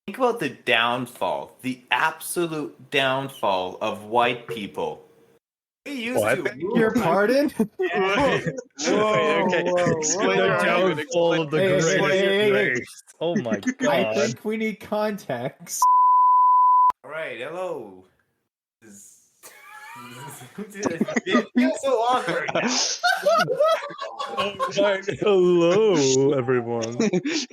Think about the downfall, the absolute downfall of white people. We used What? to rule. Your pardon? Okay. Explain The your argument. downfall of the Hey, greatest hey. race. Oh my I god. think we need context. All right, hello. It feels so awkward. Hello, everyone.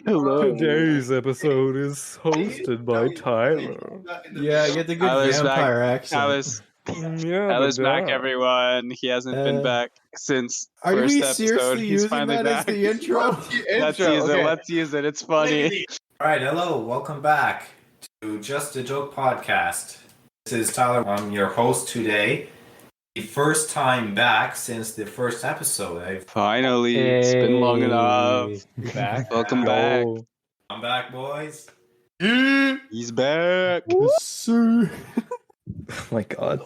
Hello. Today's episode is hosted by Tyler. Yeah, you had the good Tyler's vampire back. accent. Yeah, Tyler's back, but, everyone. He hasn't been back since Are first we episode. seriously He's using finally that back. as the intro? Let's use it. Let's use it. It's funny. All right, hello. Welcome back to Just a Joke podcast. This is Tyler. I'm your host today. The first time back since the first episode. Finally, it's been long enough. Back. Welcome back. I'm back, boys. He's back. Sir. Oh my god.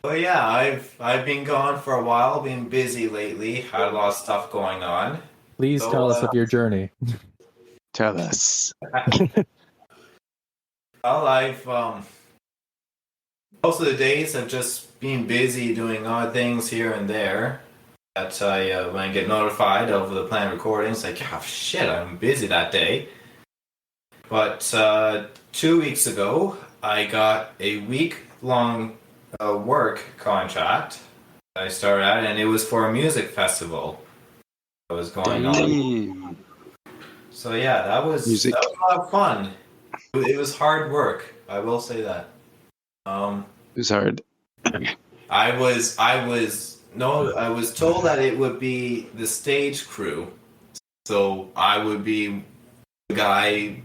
Well, yeah, I've been gone for a while. Been busy lately. Had a lot of stuff going on. Please So, tell us of your journey. Tell us. Well, I've most of the days I've just been busy doing odd things here and there. That I when I get notified of the planned recordings, like, oh shit, I'm busy that day. But 2 weeks ago, I got a week-long work contract. I started at, and it was for a music festival that was going on. Damn. So yeah, that was a lot of fun. It was hard work, I will say that. It was hard. I was told that it would be the stage crew. So I would be the guy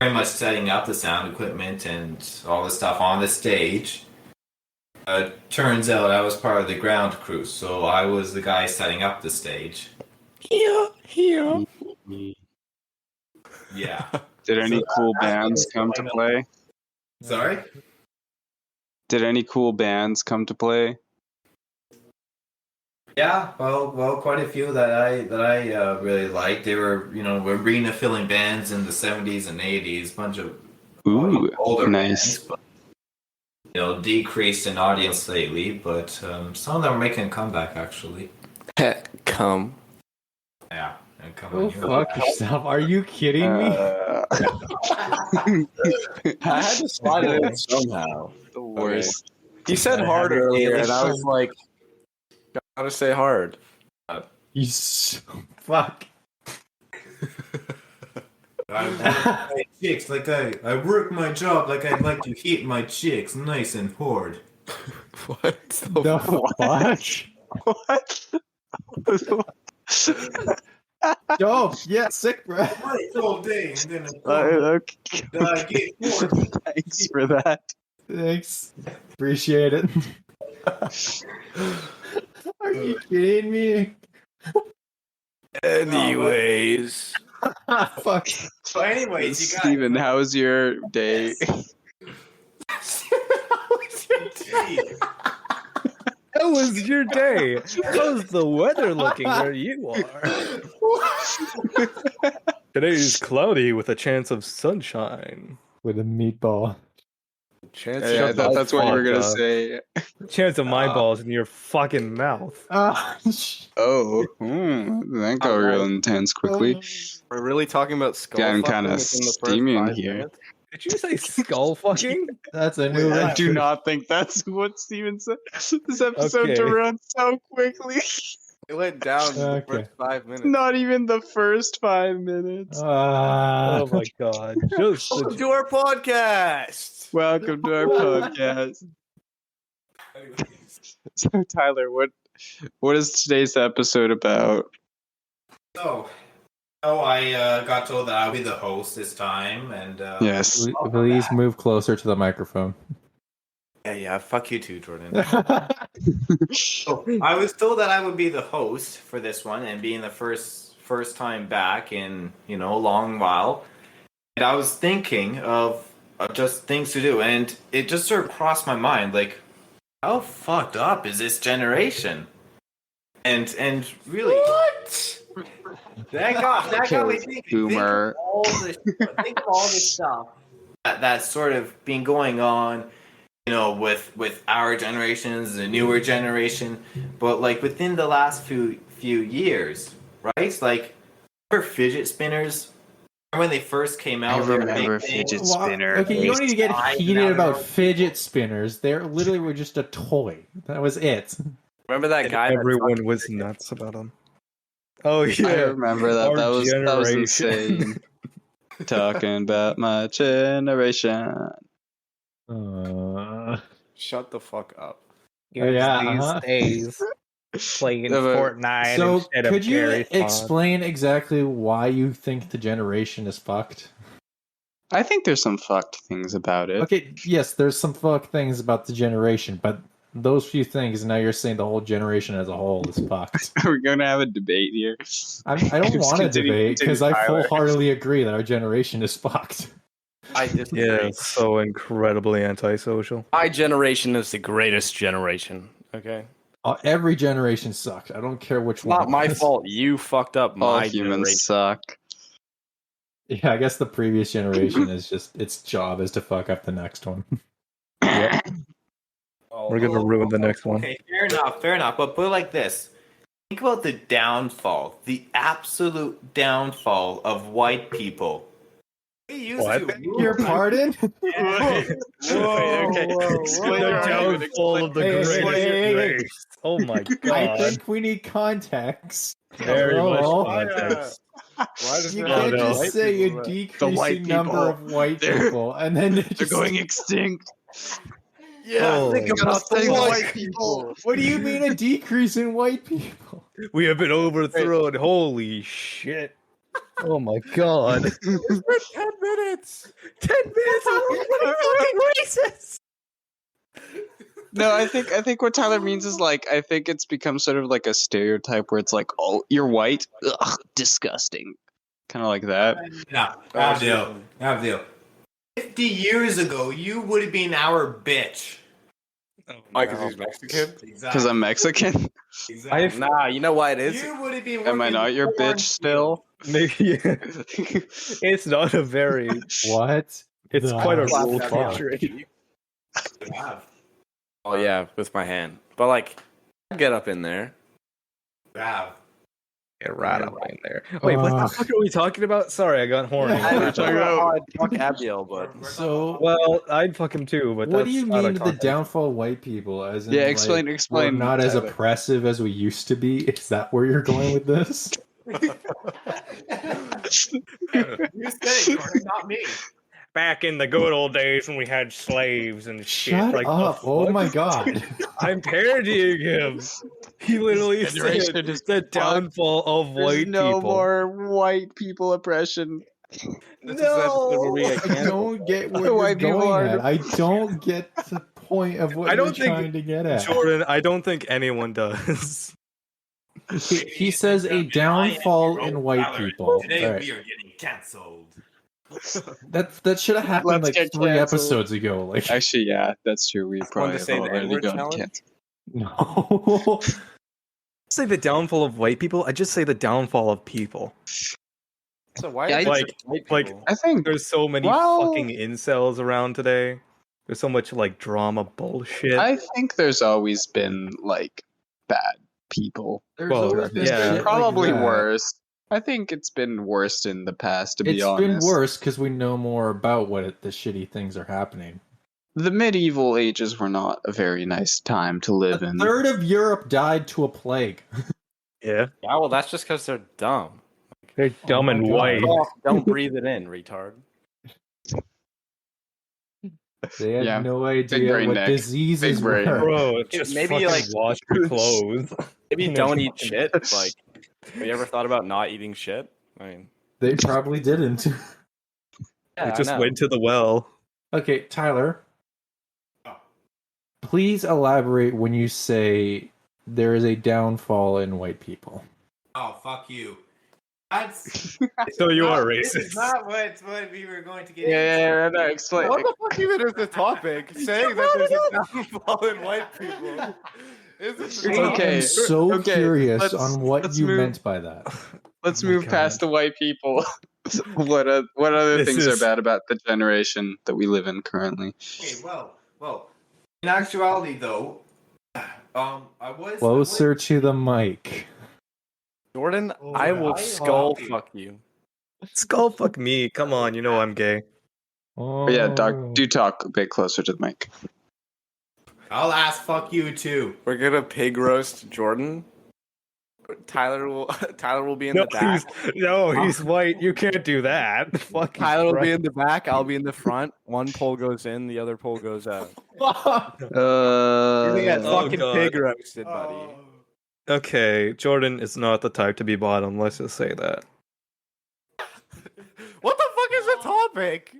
pretty much setting up the sound equipment and all the stuff on the stage. Turns out I was part of the ground crew, so I was the guy setting up the stage. Here. Yeah. Did any cool bands come to play? Sorry? Did any cool bands come to play? Yeah, well, quite a few that I really liked. They were, arena filling bands in the 70s and 80s, bunch of Ooh, older nice. bands, but, decreased in audience lately. But some of them are making a comeback actually. Come. Yeah, and come Oh, on. fuck yourself. Are you kidding me? I had to slide it in somehow. The worst. You said hard earlier, and I was like, gotta say hard. You fuck. I work my chicks like I work my job like I'd like to hit my chicks nice and hard. What? The fuck? What? Dope. Yeah, sick, bro. Right all day and then Okay. I get bored. Thanks for that. Thanks. Appreciate it. Are you kidding me? Anyways. Fuck. So anyways, you guys. Steven, how was your day? How was your day? How's the weather looking where you are? Today is cloudy with a chance of sunshine. With a meatball. Chance Yeah, I thought that's what you were gonna Fuck, say. Chance of my balls in your fucking mouth. Oh, that got real intense quickly. We're really talking about skull Getting fucking kinda within the first steamy in 5 here. minutes? Did you say skull fucking? That's a new I record. do not think that's what Steven said. This episode Okay. to run so quickly. It went down in the Okay. first 5 minutes. Not even the first 5 minutes. Oh my god. Just Welcome to our podcast. Welcome to our podcast. So Tyler, what is today's episode about? So, I got told that I'll be the host this time, and Yes. Please move closer to the microphone. yeah, fuck you too, Jordan. So, I was told that I would be the host for this one, and being the first time back in a long while, and I was thinking of just things to do, and it just sort of crossed my mind, like, how fucked up is this generation? And really, what? That got me thinking. Boomer. Think of all this stuff that's sort of been going on, with our generations, the newer generation, but like within the last few years, right? Like, remember fidget spinners? When they first came I out, they were a remember big thing. fidget Well, spinners. okay, you don't need to get I- heated now about they're- fidget spinners. They literally were just a toy. That was it. Remember that And guy? that everyone fucking- was nuts about them. Oh yeah, I remember that. Our That was generation. insane. Talking about my generation. Shut the fuck up. Here's Yeah, these uh-huh. days playing Yeah, but- Fortnite So, instead of could you Gary Fawkes. explain exactly why you think the generation is fucked? I think there's some fucked things about it. Okay, yes, there's some fucked things about the generation, but those few things, now you're saying the whole generation as a whole is fucked. We're gonna have a debate here. I don't Just want to continue- debate because I continue, Tyler. full-heartedly agree that our generation is fucked. I disagree. Yeah, so incredibly antisocial. My generation is the greatest generation. Okay, Every generation sucked. I don't care which it's one. not it my was. fault. You fucked up All my humans generation. suck. Yeah, I guess the previous generation is just its job is to fuck up the next one. We're gonna ruin the next one. Okay, fair enough. But put it like this. Think about the downfall, the absolute downfall of white people. We used What? to rule Your pardon? Okay. Explain The your argument. downfall of the Hey, greatest hey. race. Oh my I god. think we need context. Very much Hello? context. Why does You it can't no. just say a decreasing number people, of white they're- people and then They're just, going extinct. Oh. think Gotta about the save white people. What do you mean a decrease in white people? We have been overthrown. Holy shit. Oh my god. 10 minutes. 10 minutes of fucking racist. No, I think what Tyler means is like I think it's become sort of like a stereotype where it's like, oh, you're white, ugh, disgusting, kind of like that. No, have deal. 50 years ago, you would have been our bitch. Why? Because he's Mexican. Because I'm Mexican. Exactly. Nah, you know why it is. You would have been. Am I working not your the corn bitch still? Maybe it's not a very. What? It's The quite a fuck? rude field. country. You have. Oh yeah, with my hand. But like, I'd get up in there. You have. Get right up in there. Wait, what the fuck are we talking about? Sorry, I got horny. Yeah. We're talking about- how I'd fuck Abiel, but So, Well, I'd fuck him too, but what that's do you not a mean the context. downfall of white people? As in, Yeah, like, explain, we're not as Tyler. oppressive as we used to be? Is that where you're going with this? You said it, Jordan, not me. Back in the good old days when we had slaves and shit. Shut like, the up! Oh fuck? my god! I'm parodying him. He literally This said generation is the fucked. downfall of There's white no people. more white people oppression. this is the episode where we I get canceled. don't get where The you're white people going are at. I don't get the point of what I you're don't think- trying to get at. Jordan, I don't think anyone does. He says a downfall in white people. Today Alright. we are getting cancelled. That should have happened Let's like get 3 canceled. episodes ago. Like, Actually, yeah, that's true. We probably to have say the already N-word gotten challenge? canceled. no. Say the downfall of white people. I just say the downfall of people. So why? Yeah, is I- it white like- people? I think There's so many Well- fucking incels around today. There's so much like drama bullshit. I think there's always been like bad people. There's Well, always been yeah. shit like Probably that. worse. I think it's been worse in the past, to be It's honest. been worse because we know more about the shitty things are happening. The medieval ages were not a very nice time to live A in. third of Europe died to a plague. yeah, Yeah, well, that's just because they're dumb. they're dumb my and God. white. Don't breathe it in, retard. They had Yeah. no Big idea brain what neck. diseases Big brain. were. Bro, just Maybe, fucking like- wash your clothes. Maybe You know, don't you eat shit. Like, have you ever thought about not eating shit? I mean, They probably didn't. I just went to the well. Okay, Tyler. Oh. Please elaborate when you say there is a downfall in white people. Oh, fuck you. That's. So you are This racist. is not what we were going to get Yeah, no, explain. what the fuck even is the topic? Saying that there's a downfall in white people. Is it Okay. I'm so okay, curious let's- on what let's you move- meant by that. Let's Oh my move past God. the white people. What other This things are is- bad about the generation that we live in currently? Okay, well. In actuality, though, I was Closer to the mic. Jordan, Oh, I will I skull love you. fuck you. Skull fuck me. Come on, you know I'm gay. Oh, But yeah, Doc, do talk a bit closer to the mic. I'll ask fuck you too. We're gonna pig roast Jordan. Tyler will be in No, the back. he's white. You can't do that. Fuck. Tyler will be in the back. I'll be in the front. One pole goes in, the other pole goes out. You're gonna get Oh, fucking God. pig roasted, buddy. Oh. Okay, Jordan is not the type to be bottom. Let's just say that. What the fuck is the topic?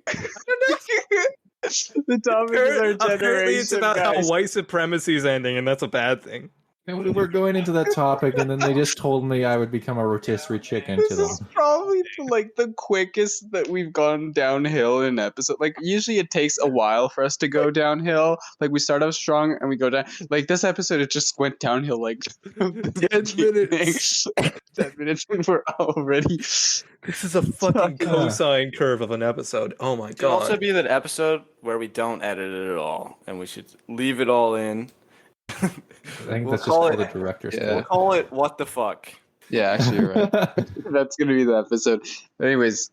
The topic is our generation. Apparently, it's about guys. how white supremacy is ending, and that's a bad thing. And we were going into that topic, and then they just told me I would become a rotisserie chicken to This them. is probably like the quickest that we've gone downhill in an episode. Like usually it takes a while for us to go downhill. Like we start off strong and we go down. Like this episode, it just went downhill like 10 minutes. 10 minutes and we're already. This is a fucking cosine curve of an episode. Oh my It should also god. be that episode where we don't edit it at all, and we should leave it all in. I think We'll that's just call called it- the director's Yeah. We'll call it "What the fuck." Yeah, actually, you're right. That's gonna be the episode. Anyways,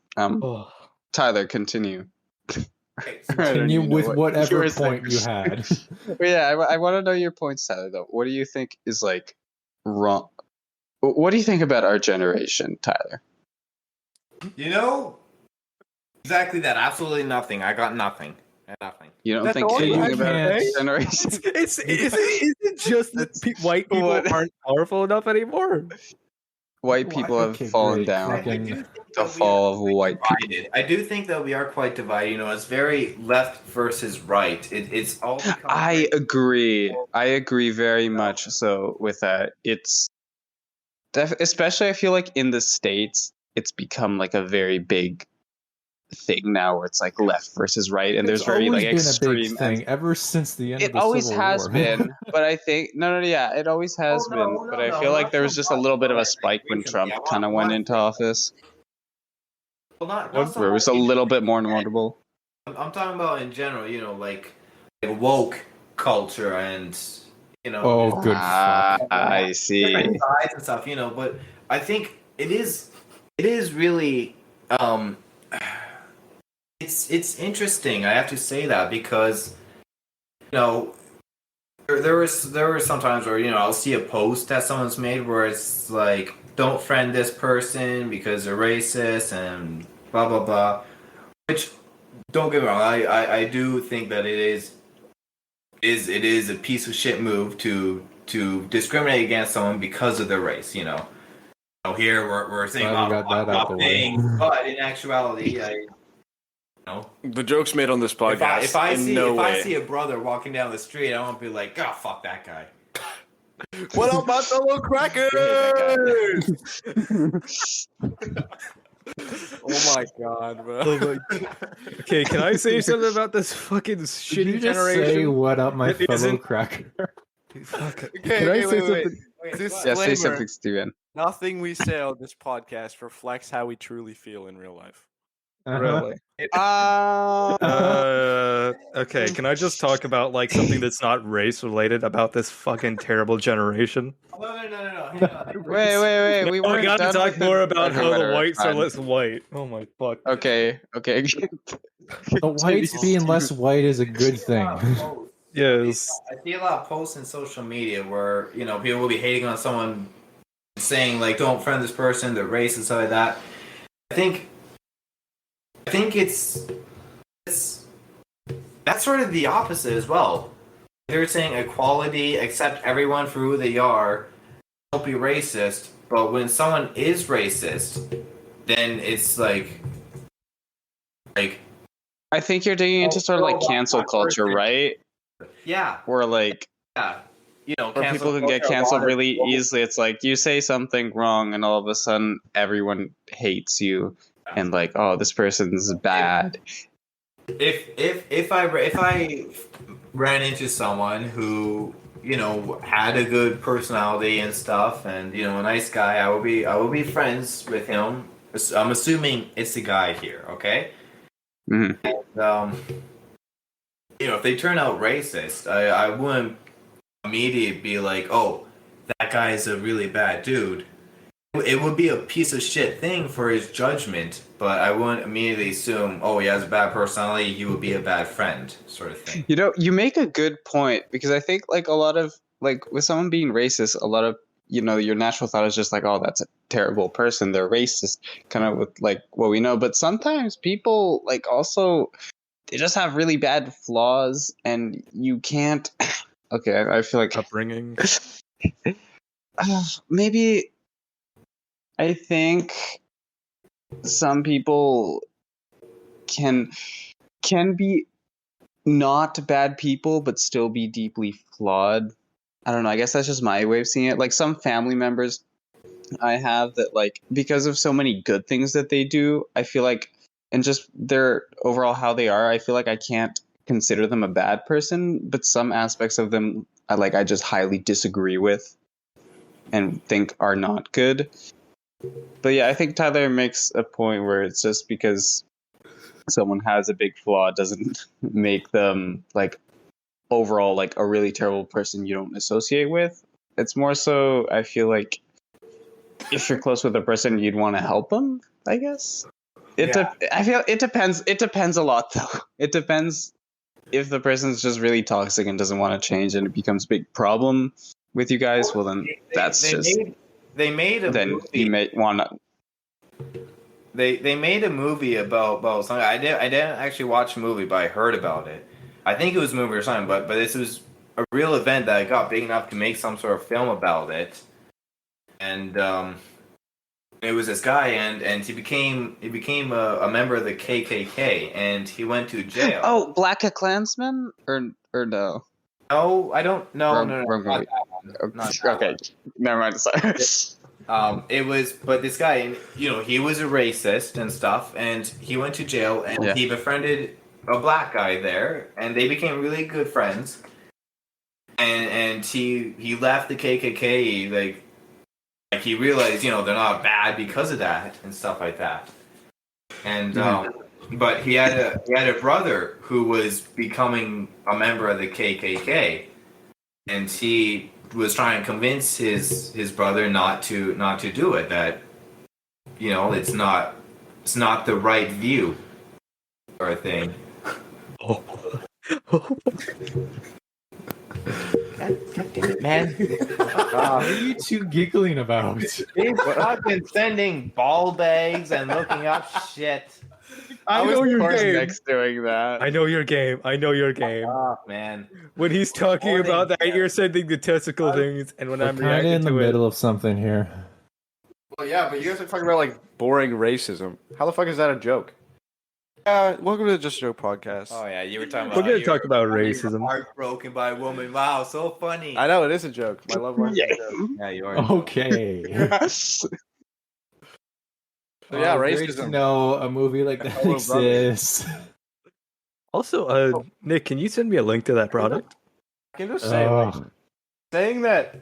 Tyler, continue. Okay, I don't Continue even know with what whatever were point you saying. had. But yeah, I want to know your points, Tyler. Though, what do you think is like wrong? What do you think about our generation, Tyler? You know, exactly that. Absolutely nothing. I got nothing. Nothing. You don't That's think all you anything about had our to say? generation? Is it just that white people What? aren't powerful enough anymore? White people have Okay, fallen great. down. Fucking- do think The that we fall are of quite white people. divided. I do think that we are quite divided. You know, it's very left versus right. It's all. become I very- agree. I agree very much so with that. It's especially I feel like in the States, it's become like a very big thing now where it's like left versus right, and there's It's very always like been extreme. a big thing ever since the end of It the always Civil has War. been, but I think yeah, it always has Oh, no, been. But no, I no, feel like not there was so just a much, little bit of a but spike when recently, Trump I want- kind of went into office, Well, not so where it was much a in- little bit more notable. I'm talking about in general. You know, like woke culture and you know. Oh, good Ah, fuck. I see. different sides and stuff, you know. But I think it is really it's interesting. I have to say that because you know there were some times where you know I'll see a post that someone's made where it's like don't friend this person because they're racist and blah blah blah. Which don't get me wrong, I do think that it is a piece of shit move to discriminate against someone because of their race, you know. Here we're saying Glad we got that out the way. things, but in actuality, The joke's made on this podcast. if I in see no if way. I see a brother walking down the street, I won't be like, oh fuck that guy. What up, my fellow crackers? Oh my god, bro. Okay, can I say something about this fucking Did shitty you just say generation? what up, my It fellow isn't- cracker? Fuck. Okay, Can I say something? Yeah, Disclaimer, say something, Steven. nothing we say on this podcast reflects how we truly feel in real life. Really? Uh, Okay, can I just talk about like something that's not race related about this fucking terrible generation? No. Hang on. wait. We I weren't got to done talk with more it. about Okay, how the whatever, whites are fine. less white. Oh my fuck. Okay. The whites being less white is a good thing. Yes. I see a lot of posts in social media where you know people will be hating on someone, saying like, "Don't friend this person," they're racist, stuff like that. I think it's that's sort of the opposite as well. They're saying equality, accept everyone for who they are, don't be racist. But when someone is racist, then it's like I think you're digging into sort of like cancel culture, right? yeah, Where like you know, where cancel people can get culture, a lot canceled of really people- easily. It's like you say something wrong, and all of a sudden everyone hates you, and like, oh, this person's bad. If I ran into someone who you know had a good personality and stuff, and you know a nice guy, I would be friends with him I'm assuming it's a guy here, okay? Mhm. And, if they turn out racist, I wouldn't immediately be like, oh, that guy is a really bad dude. It would be a piece of shit thing for his judgment, but I wouldn't immediately assume, oh, he has a bad personality, he would be a bad friend, sort of thing. You make a good point, because I think like a lot of like with someone being racist, a lot of your natural thought is just like, oh, that's a terrible person, they're racist, kind of with like what we know. But sometimes people like also they just have really bad flaws, and you can't. Okay, I feel like Upbringing. maybe I think some people can be not bad people but still be deeply flawed. I don't know, I guess that's just my way of seeing it. Like some family members I have that, like, because of so many good things that they do, I feel like, and just their overall how they are, I feel like I can't consider them a bad person, but some aspects of them I just highly disagree with and think are not good. But yeah, I think Tyler makes a point where it's just because someone has a big flaw doesn't make them like overall like a really terrible person you don't associate with. It's more so I feel like if you're close with a person, you'd want to help them, I guess. I feel it depends. It depends a lot, though. It depends if the person's just really toxic and doesn't want to change, and it becomes a big problem with you guys. Well, then They made a then movie. you may want to. They made a movie about something. I didn't actually watch the movie, but I heard about it. I think it was a movie or something, but this was a real event that got big enough to make some sort of film about it. And it was this guy, and he became a member of the KKK, and he went to jail. Oh, Black Klansman or no? No, I don't. No, Wrong- no, no. wrong Not movie. that one. Not that Okay, one. never mind. Sorry. It was, but this guy, and he was a racist and stuff, and he went to jail, and Yeah. he befriended a black guy there, and they became really good friends. And he left the KKK, like he realized, they're not bad because of that and stuff like that. And but he had a brother who was becoming a member of the KKK, and he was trying to convince his brother not to do it. That it's not the right view or a thing. Oh. God damn it, man! What are you two giggling about? He's fucking sending ball bags and looking up shit. I know was your of course game. next doing that. I know your game. I know your game. Oh man! When he's talking Morning, about that, yeah. you're sending the testicle things, and when We're I'm kind of reacting in the to it, middle of something here. Well, yeah, but you guys are talking about like boring racism. How the fuck is that a joke? Welcome to the Just a Joke podcast. Oh yeah, you were talking we're about. gonna talk about racism. Heartbroken by a woman. Wow, so funny. I know it is a joke. My love life is a joke. Yeah, you are. Okay. So, yeah, Oh, great to racism. know a movie like that Fellow brother. exists. Also, Nick, can you send me a link to that product? I can just say, like, Oh, saying that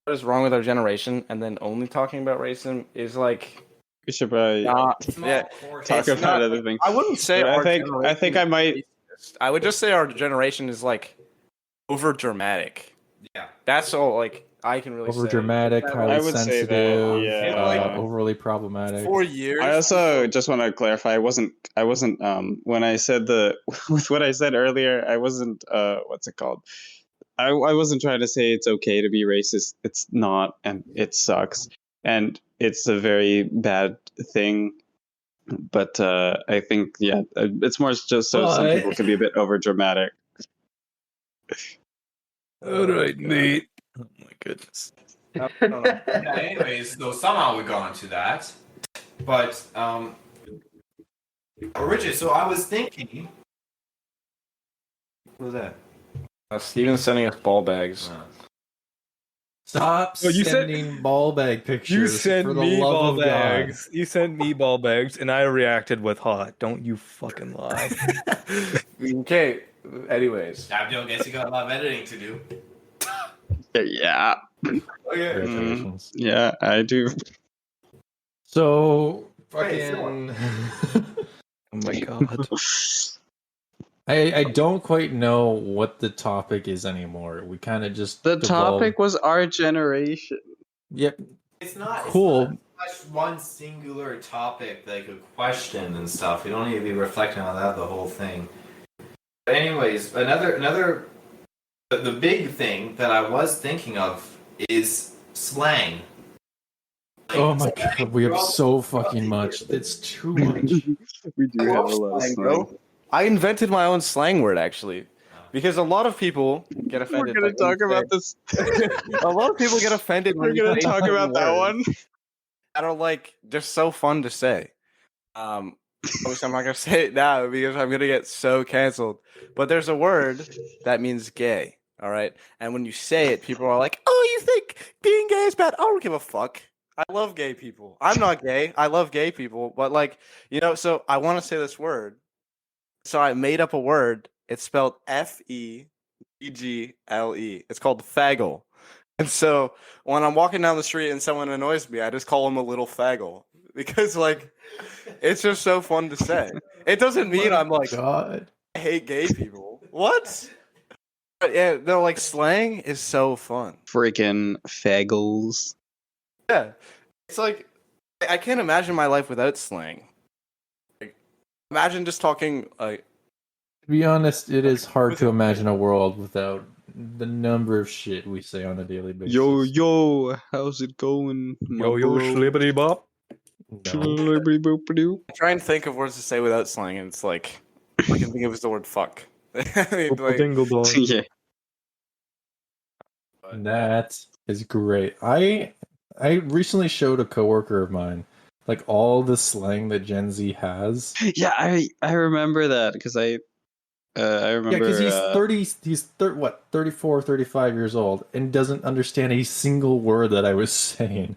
what is wrong with our generation and then only talking about racism is like We should probably not. Yeah, talk it's about not- other things. I wouldn't say. But our I think I generation might. is racist. I would just say our generation is like over dramatic. Yeah. That's all. Like I can really over say. dramatic, That highly I would say that, sensitive, yeah. overly problematic. 4 years. I also just want to clarify. I wasn't. When I said with what I said earlier, I wasn't. What's it called? I wasn't trying to say it's okay to be racist. It's not, and it sucks, and it's a very bad thing. But I think, yeah, it's more just so some But- people can be a bit over dramatic. All right, Nate. Oh my goodness. I don't know. Yeah, anyways, so somehow we got into that. But Richard, so I was thinking. What was that? Steven's sending us ball bags. Stop Well, you said- sending ball bag pictures. You sent for the me love ball of God. bags. You sent me ball bags, and I reacted with hot. Don't you fucking lie. Okay. Anyways, Abdul, guess you got a lot of editing to do. Yeah, Okay. Congratulations. yeah, I do. So, Fucking. Oh my god. I don't quite know what the topic is anymore. We kind of just The devolved- topic was our generation. Yep. It's not Cool. It's not one singular topic, like a question and stuff. You don't need to be reflecting on that the whole thing. But anyways, the big thing that I was thinking of is slang. Oh my god, we have so fucking much. It's too much. We do have a lot of Slang, slang. bro. I invented my own slang word actually, because a lot of people get offended. We're gonna like, when talk you about this. say- A lot of people get offended when We're you gonna say talk certain about that words one. that are like just so fun to say. Obviously I'm not gonna say it now because I'm gonna get so canceled. But there's a word that means gay. All right, and when you say it, people are like, "Oh, you think being gay is bad?" I don't give a fuck. I love gay people. I'm not gay. I love gay people, but like, so I want to say this word. So I made up a word. It's spelled Feegle. It's called faggle. And so when I'm walking down the street and someone annoys me, I just call them a little faggle because like it's just so fun to say. It doesn't mean I'm like God. I hate gay people. What? But yeah, no, like slang is so fun. Freaking faggles. Yeah, it's like I can't imagine my life without slang. Like, imagine just talking like. To be honest, it is hard to imagine a world without the number of shit we say on a daily basis. Yo, how's it going? Yo, slippity bop. No. Try and think of words to say without slang, and it's like all I can think of is the word fuck. I mean, like, Dingle dong. Yeah. That is great. I recently showed a coworker of mine like all the slang that Gen Z has. Yeah, I remember that because I remember. Yeah, because he's 34, 35 years old and doesn't understand a single word that I was saying.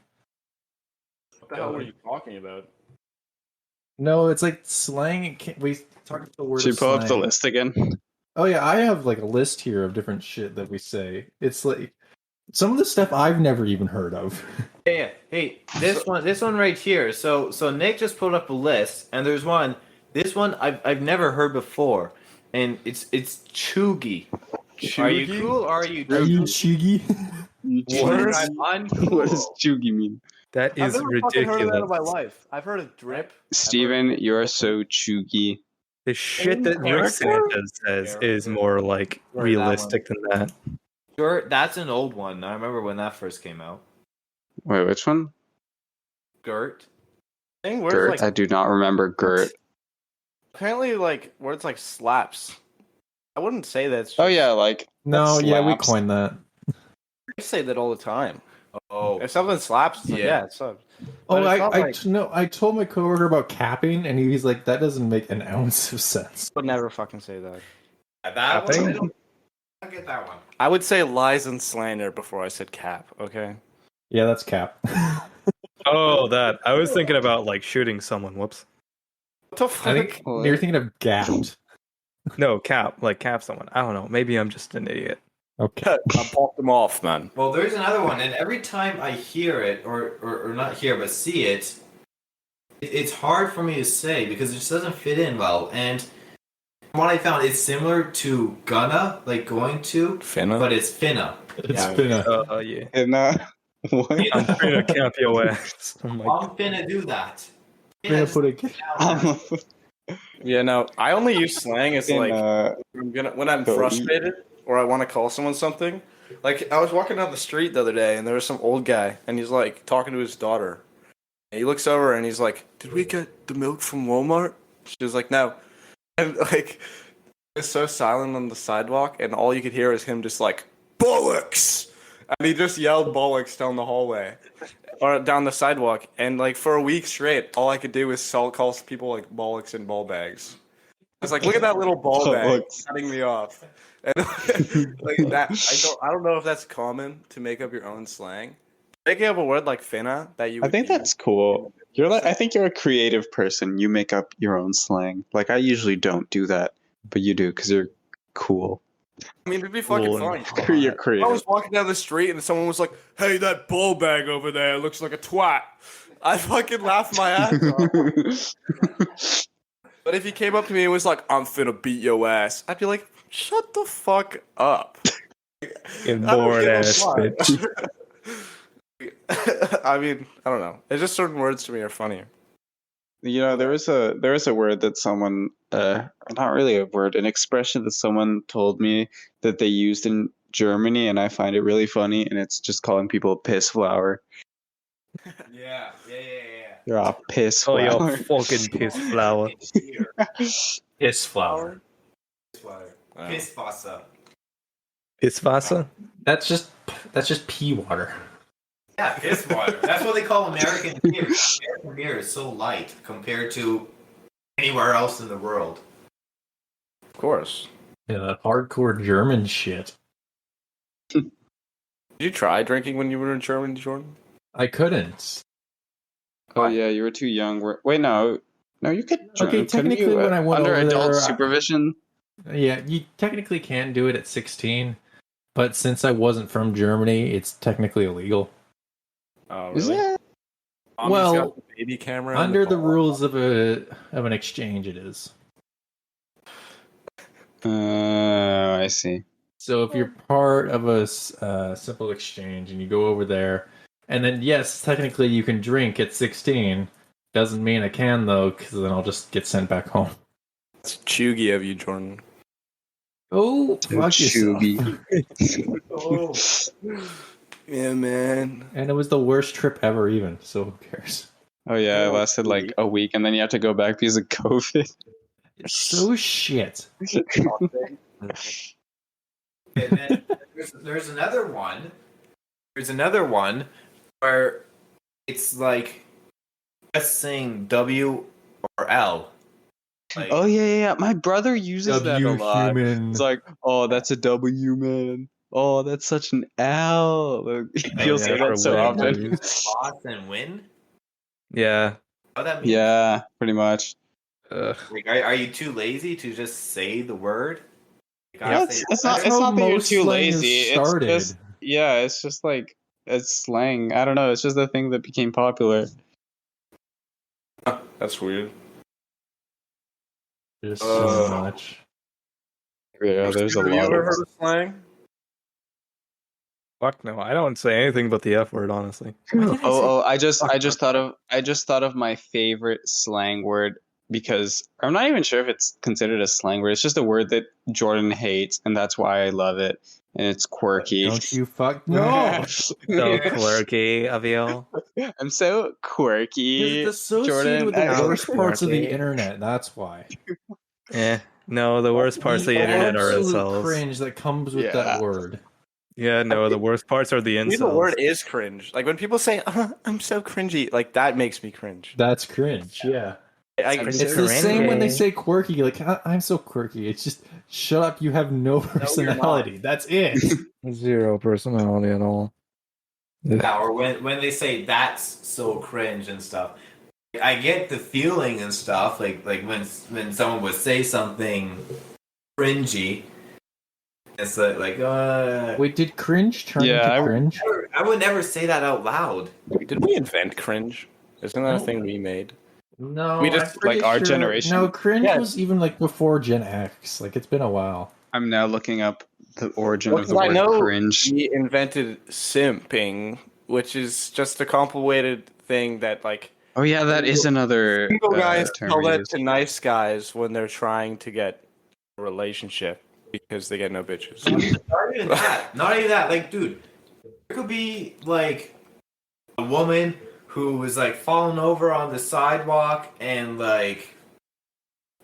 what the hell were you talking about? No, it's like slang. We talked about the word. Should of we pull up the slang. list again? Oh yeah, I have like a list here of different shit that we say. It's like some of the stuff I've never even heard of. Hey, this one right here. So Nick just put up a list, and there's one. This one I've never heard before, and it's chuggy. Are you Chuggy? cool or are you? Are you chuggy? Word, I'm uncool. What does Chugi mean? That I've is never fucking heard of that in my ridiculous. life. I've heard of drip. Steven, you're so Chugi. The shit that Rick Sanchez says is more like Or that realistic than that. Gert, that's an old one. I remember when that first came out. Wait, which one? Gert. Saying words Gert. like I do not remember Gert. apparently like words like slaps. I wouldn't say that's. Oh yeah, like No, that yeah, we slaps. coined that. I say that all the time. Oh, If something slaps, it's like, Yeah. yeah, it sucks. Oh, But it's not like- I told my coworker about capping, and he's like, "That doesn't make an ounce of sense." I would never fucking say that. that Tapping? one. I don't get that one. I would say lies and slander before I said cap. Okay. Yeah, that's cap. Oh, that. I was thinking about like shooting someone. Whoops. What the I fuck? think you're thinking of gapped. No, cap someone. I don't know. Maybe I'm just an idiot. Okay. I popped them off, man. Well, there's another one, and every time I hear it, or not hear, but see it, it's hard for me to say because it just doesn't fit in well. And from what I found, it's similar to gonna, like going to, Finna. but it's finna. It's Yeah. been a Yeah. And what? I'm trying to camp your ass. Oh my I'm finna do that. gonna put a Yeah, no. I only use slang as like uh, when I'm Go frustrated or I want to call someone something. Like I was walking down the street the other day and there was some old guy and he's like talking to his daughter. And he looks over and he's like, "Did we get the milk from Walmart?" She was like, "No." And like it was so silent on the sidewalk and all you could hear was him just like bollocks. And he just yelled bollocks down the hallway or down the sidewalk. And like for a week straight, all I could do was call people like bollocks and ball bags. I was like, look at that little ball bag Bollocks. cutting me off. And like that, I don't know if that's common to make up your own slang. Making up a word like finna that you. I would think use- that's cool. You're like, I think you're a creative person. You make up your own slang. Like I usually don't do that, but you do because you're cool. I mean, it'd be fucking Cool funny. and You're I creative. was walking down the street and someone was like, "Hey, that ball bag over there looks like a twat," I fucking laughed my ass off. But if he came up to me and was like, "I'm finna beat your ass," I'd be like, "Shut the fuck up." Fucking I don't bored give a ass fuck. bitch. I mean, I don't know. It's just certain words to me are funnier. You know, there is a word that someone not really a word, an expression that someone told me that they used in Germany, and I find it really funny, and it's just calling people a piss flower. Yeah. You're a piss Oh, yo, flower. fucking piss flower. Piss flower. Piss Vasa. Pisswasser? That's just pea water. Yeah, piss water. That's what they call American beer. American beer is so light compared to anywhere else in the world. Of course. Yeah, that hardcore German shit. Did you try drinking when you were in Germany, Jordan? I couldn't. Oh yeah, you were too young. Wait, no, you could. Okay, couldn't technically you, when I went under over adult there, supervision. Yeah, you technically can do it at 16, but since I wasn't from Germany, it's technically illegal. Oh, Is really? it? Mommy's Well, got the baby camera in Under the car. rules of an exchange, it is. I see. So if you're part of a simple exchange and you go over there, and then yes, technically you can drink at 16. Doesn't mean I can though, because then I'll just get sent back home. It's chuggy of you, Jordan. Oh, fuck yourself! Chuggy. Yeah, man. And it was the worst trip ever, even. So who cares? Oh yeah, it lasted like a week, and then you have to go back because of COVID. It's so shit. And then there's another one. There's another one where it's like just saying W or L. Like, Oh yeah. My brother uses that a lot. Human. It's like, oh, that's a W, man. Oh, that's such an L. He'll yeah, say for that so winning often. W's. loss and win. Yeah. What that means? Yeah, pretty much. Ugh. Like, are you too lazy to just say the word? Like, I No, say- it's not. That's It's how not that you're most too slang is lazy. It's started. just it's just like it's slang. I don't know. It's just a thing that became popular. That's weird. There's so much. Yeah, there's a Have you lot ever of. heard of slang? Fuck no. I don't say anything but the F word, honestly. I just thought of my favorite slang word because I'm not even sure if it's considered a slang word. It's just a word that Jordan hates, and that's why I love it. And it's quirky. Don't you fuck no. So quirky of you. I'm so quirky. It's associated Jordan, with the I- worst parts of the Quirky. internet. That's why. No, the worst parts of the internet are absolute incels. cringe that comes with Yeah. that word. Yeah, no, the worst parts are the Maybe the incels. word is cringe. Like when people say, "I'm so cringy," like that makes me cringe. That's cringe. Yeah. It's It's the same when they say quirky. Like I'm so quirky. It's just shut up. You have no personality. That's it. Zero personality at all. Yeah, or when they say that's so cringe and stuff. I get the feeling and stuff, like when someone would say something cringy, it's like Wait, did cringe turn Yeah, into cringe? I would never say that out loud. Did we invent cringe? Isn't that a thing we made? No, We just- I'm pretty like, our sure- generation? No, cringe Yeah. was even like before Gen X. Like it's been a while. I'm now looking up the origin Well, of the 'cause I word know cringe. we invented simping, which is just a complicated thing that like Oh yeah, that is another single guys term tell we that use. to nice guys when they're trying to get a relationship because they get no bitches. Not even that. Not even that. Like, dude, there could be like a woman who was like falling over on the sidewalk and like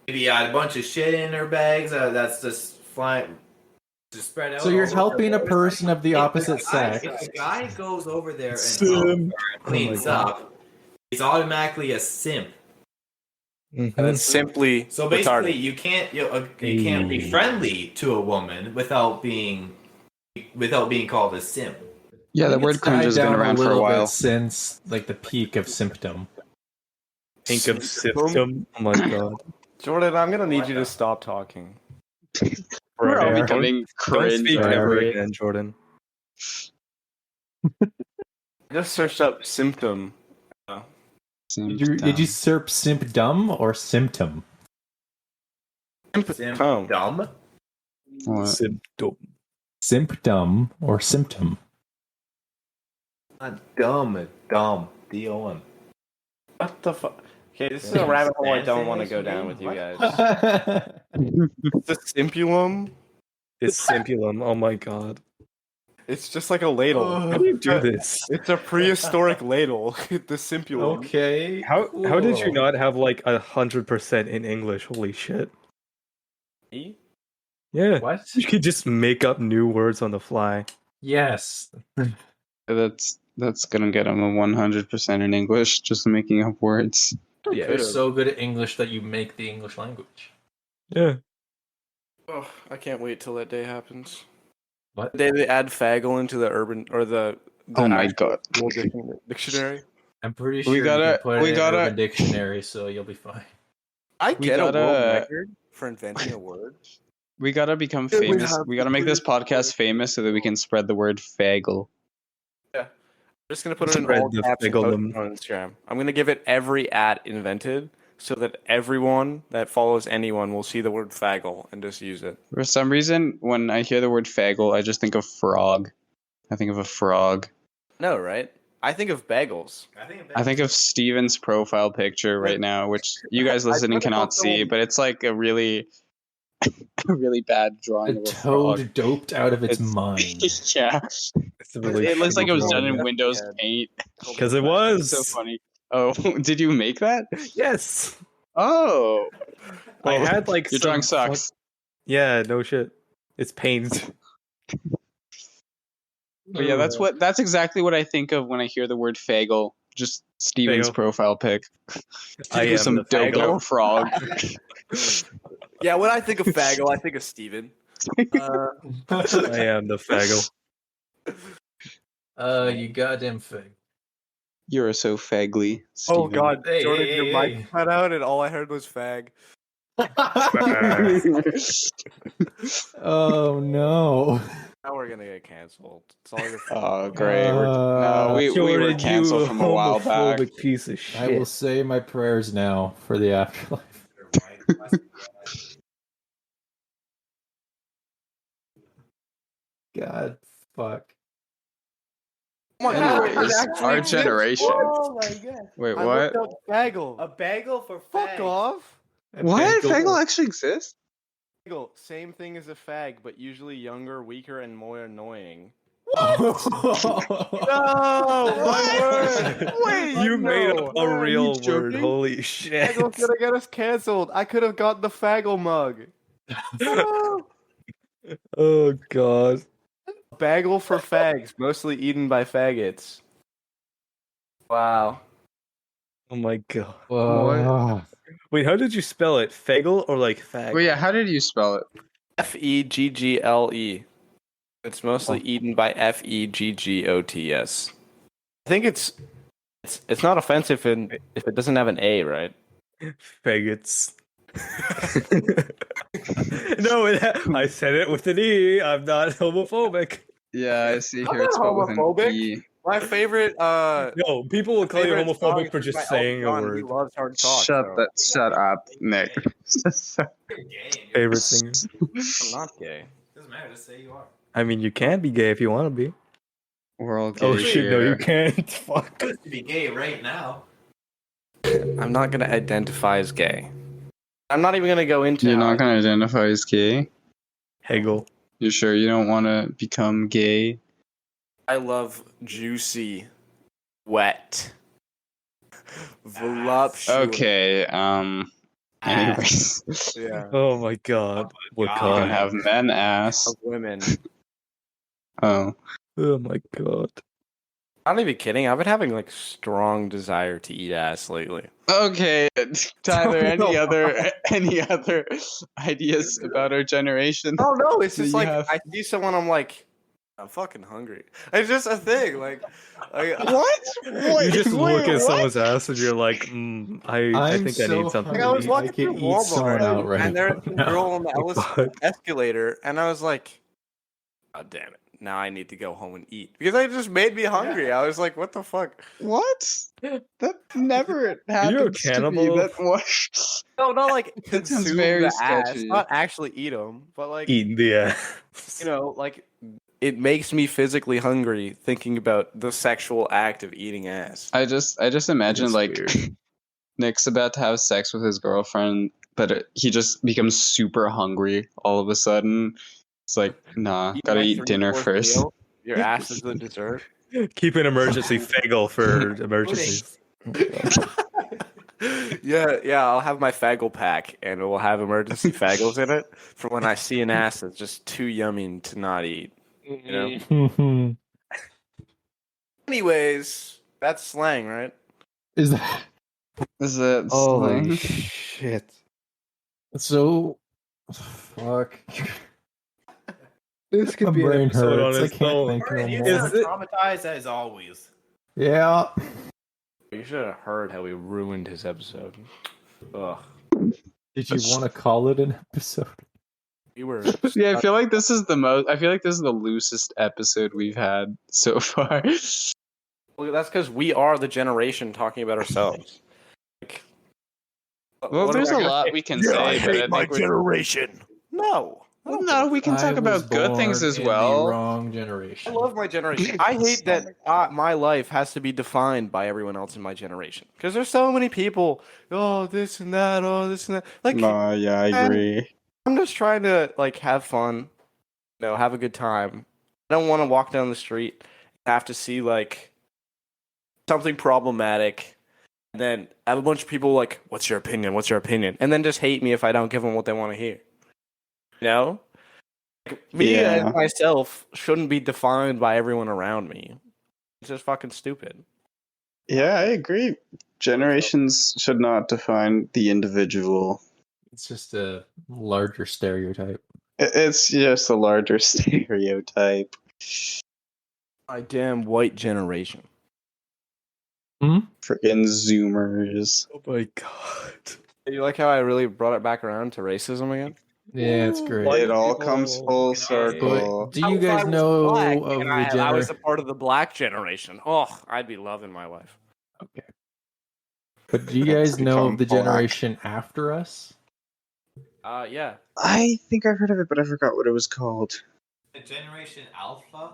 maybe had a bunch of shit in her bags that's just flying, just spread out. So you're all over helping a her. person of the If opposite guy- sex. If the guy goes over there and Simp. cleans up, he's automatically a simp. And that's simply So basically, retarded. you can't be friendly to a woman without being called a simp. Yeah, the I think word it's cringe died has been down around for a little while. bit since like the peak of symptom. Think of symptom. Oh my god. Jordan, I'm gonna need you to stop talking. We're all Fair. becoming Don't cringe. speak Fair. ever quirky. again, Jordan. I just searched up symptom. Did you usurp symptom or symptom? Symptom. Dumb. What? Symptom. Symptom or symptom? Not dumb. Dumb. D-O-M. What the fuck? Okay, this is a rabbit hole I don't want to go down with you guys. The simpulum. It's simpulum. Oh my god. It's just like a ladle. How do you do this? It's a prehistoric ladle. The simpulum. Okay. How did you cool. not have like 100% in English? Holy shit. Me? Yeah. What? You could just make up new words on the fly. Yes. That's gonna get him a 100% in English, just making up words. Yeah, you're so good at English that you make the English language. Yeah. Oh, I can't wait till that day happens. What? The day they add faggle into the urban or the Oh my actual god. dictionary. I'm pretty sure We you gotta- can put we it gotta- in Urban Dictionary, so you'll be fine. I We get a world gotta- record for inventing a word. We gotta become Dude, we famous. have We gotta make this podcast famous so that we can spread the word faggle. I'm just gonna put it in Spread all the caps and post fagglum. it on Instagram. I'm gonna give it every @ invented so that everyone that follows anyone will see the word faggle and just use it. For some reason, when I hear the word faggle, I just think of frog. I think of a frog. No, right? I think of bagels. I think of Steven's profile picture right now, which you guys listening cannot see, but it's like a really, a really bad drawing A of a frog. toad doped out of its It's- mind. Yeah, It's a really it looks like it was done in Yeah. Windows Paint. because it was. So funny. Oh, did you make that? Yes. Oh, I Well, had like your some drawing sucks. Yeah, no shit. It's paint. But yeah, that's exactly what I think of when I hear the word faggle. Just Steven's Faggle. profile pic. I am Some the doped faggle. out frog. Yeah, when I think of faggle, I think of Steven. I am the faggle. You goddamn fig. You're so fagly. Oh Steven. god, Hey, Jordan, hey, your hey, mic hey. cut out and all I heard was fag. Oh no. Now we're gonna get canceled. It's all your Oh, great. No, we were Jordan, canceled you from a while back. homophobic piece of shit. I will say my prayers now for the afterlife. God fuck. Oh my God, Anyways, it actually our exists. generation. Oh my god. Wait, I what? looked up bagel. A bagel for Fuck fags. off. What? Faggle actually exists? Bagel, same thing as a fag, but usually younger, weaker, and more annoying. No, my word. Wait, You made up a Are real you word. joking? Holy shit. Bagel's gonna get us canceled. I could have got the faggle mug. Oh god. Bagel for fags, mostly eaten by faggots. Wow. Oh my god. Whoa. Wait, how did you spell it? Faggle or like fag? Well, yeah, how did you spell it? Feggle. It's mostly eaten by Feggots. I think it's not offensive if it doesn't have an A, right? Faggots. No, I said it with an E. I'm not homophobic. Yeah, I see I'm here it's not spelled with an homophobic. E. My favorite No, people will call you favorite song homophobic is for by just Elton saying a John. He word. loves hard talk. Shut up, Nick. Favorite singer. I'm not gay. Doesn't matter. Just say you are. I mean, you can be gay if you want to be. We're all gay Oh shit, no, you here. can't. Fuck. Good to be gay right now. I'm not gonna identify as gay. I'm not even gonna go into. You're how not gonna identify as gay? Hegel. You sure you don't want to become gay? I love juicy, wet, voluptuous. Okay, anyways. Yeah. Oh my god. What God. You kind? can have men ass. Of women. Oh. Oh my god. I'm not even kidding. I've been having like strong desire to eat ass lately. Okay, Tyler, any No. other ideas about our generation? Oh no, it's Do just you like have- I see someone, I'm like, I'm fucking hungry. It's just a thing. Like What? You just look Wait, at what? some's ass and you're like, I I'm think I so need something. Like, I was hungry. walking I could through eat someone out Walmart, right and there's a now. girl on the God. escalator, and I was like, "God damn it! now I need to go home and eat because it just made me hungry. I was like, what the fuck? What? That never you a happens to me. cannibal? That what? No, not like That sounds consume very the ass, sketchy. not actually eat them, but like Eating the ass. you know, like it makes me physically hungry thinking about the sexual act of eating ass. I just imagine It's like weird. Nick's about to have sex with his girlfriend, but he just becomes super hungry all of a sudden. It's like, nah, Eat gotta my eat dinner 3-course first. meal, your ass is the dessert. Keep an emergency fagel for emergencies. Yeah, I'll have my faggle pack, and it will have emergency faggles in it for when I see an ass that's just too yummy to not eat. You know. Anyways, that's slang, right? Is that Is it Holy slang? shit. so? Fuck. This could My be an brain episode on hurts. I its can't own. think no You're more. Is it- traumatized as always. Yeah. You should have heard how we ruined his episode. Ugh. Did you want to call it an episode? We were. Yeah, I feel like this is the most. I feel like this is the loosest episode we've had so far. Well, that's because we are the generation talking about ourselves. Like, Well, what there's am I a gonna lot say? we can say, but I think generation. No. I well, don't no, give a we can I talk was about good things born as in the well. wrong I generation. love my generation. I hate that my life has to be defined by everyone else in my generation. Because there's so many people, oh, this and that, oh, this and that. Like, No, yeah, I agree. I'm just trying to, like, have fun, have a good time. I don't want to walk down the street and have to see, like, something problematic. And then have a bunch of people like, what's your opinion? What's your opinion? And then just hate me if I don't give them what they want to hear. You know? Like, me Yeah. and myself shouldn't be defined by everyone around me. It's just fucking stupid. Yeah, I agree. Generations should not define the individual. It's just a larger stereotype. It's just a larger stereotype. My damn white generation. Freaking Zoomers. Oh my god. You like how I really brought it back around to racism again? Yeah, it's great. White It all people, comes full circle. But do you guys know of the I was gener? a part of the black generation. Oh, I'd be loving my life. Okay. But do you Let's guys know of the become black. generation after us? Yeah. I think I've heard of it, but I forgot what it was called. The Generation Alpha?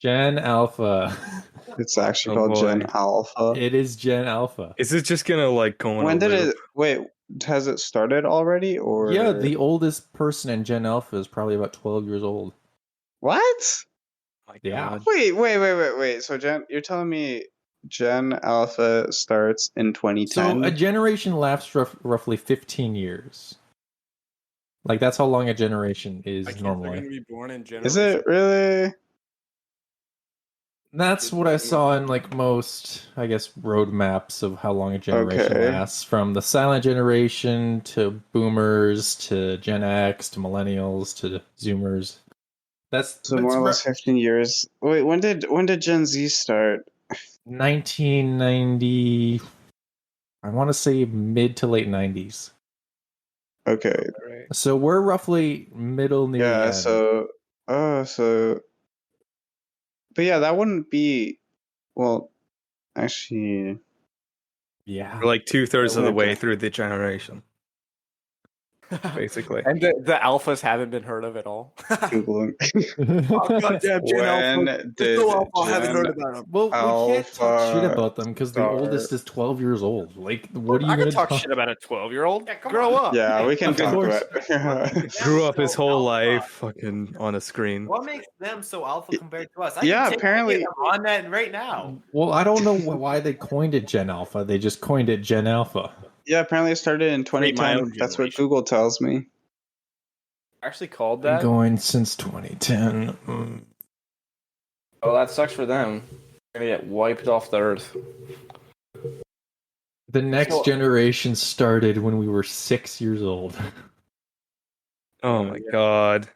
Gen Alpha. It's actually Oh, called boy. Gen Alpha. It is Gen Alpha. Is it just gonna like go on When a did loop? it? Wait, has it started already? Or Yeah, the oldest person in Gen Alpha is probably about 12 years old. what? My Yeah. God. Wait. So you're telling me Gen Alpha starts in So 2010? a generation lasts roughly 15 years. Like that's how long a generation is normally. be born in Is it really? That's what I saw in like most, I guess, roadmaps of how long a generation Okay. lasts. From the silent generation to boomers to Gen X to millennials to Zoomers. That's So more or less 15 years. Wait, when did Gen Z start? 1990. I want to say mid to late 90s. Okay. So we're roughly middle near the Yeah. end. So. But yeah, that wouldn't be. Well, actually, Yeah. We're like 2/3 of the Okay. way through the generation, basically. And the alphas haven't been heard of at all. Googling. Goddamn When did Gen about them. Well, we can't talk shit Alpha about them because the start? oldest is 12 years old. Like, what are you I going can to talk shit about a 12-year-old. Yeah, come Grow on. up. Yeah, we can Of talk course. about. Grew up his So whole alpha. life fucking on a screen. What makes them so alpha compared to us? I Yeah, can take apparently- them on that right now. Well, I don't know why they coined it Gen Alpha. They just coined it Gen Alpha. Yeah, apparently it started in Create my 2010. own That's what generation. Google tells me. Actually called Been that. going since 2010. Oh, that sucks for them. They're gonna get wiped off the earth. The next So- generation started when we were 6 years old. Oh my god.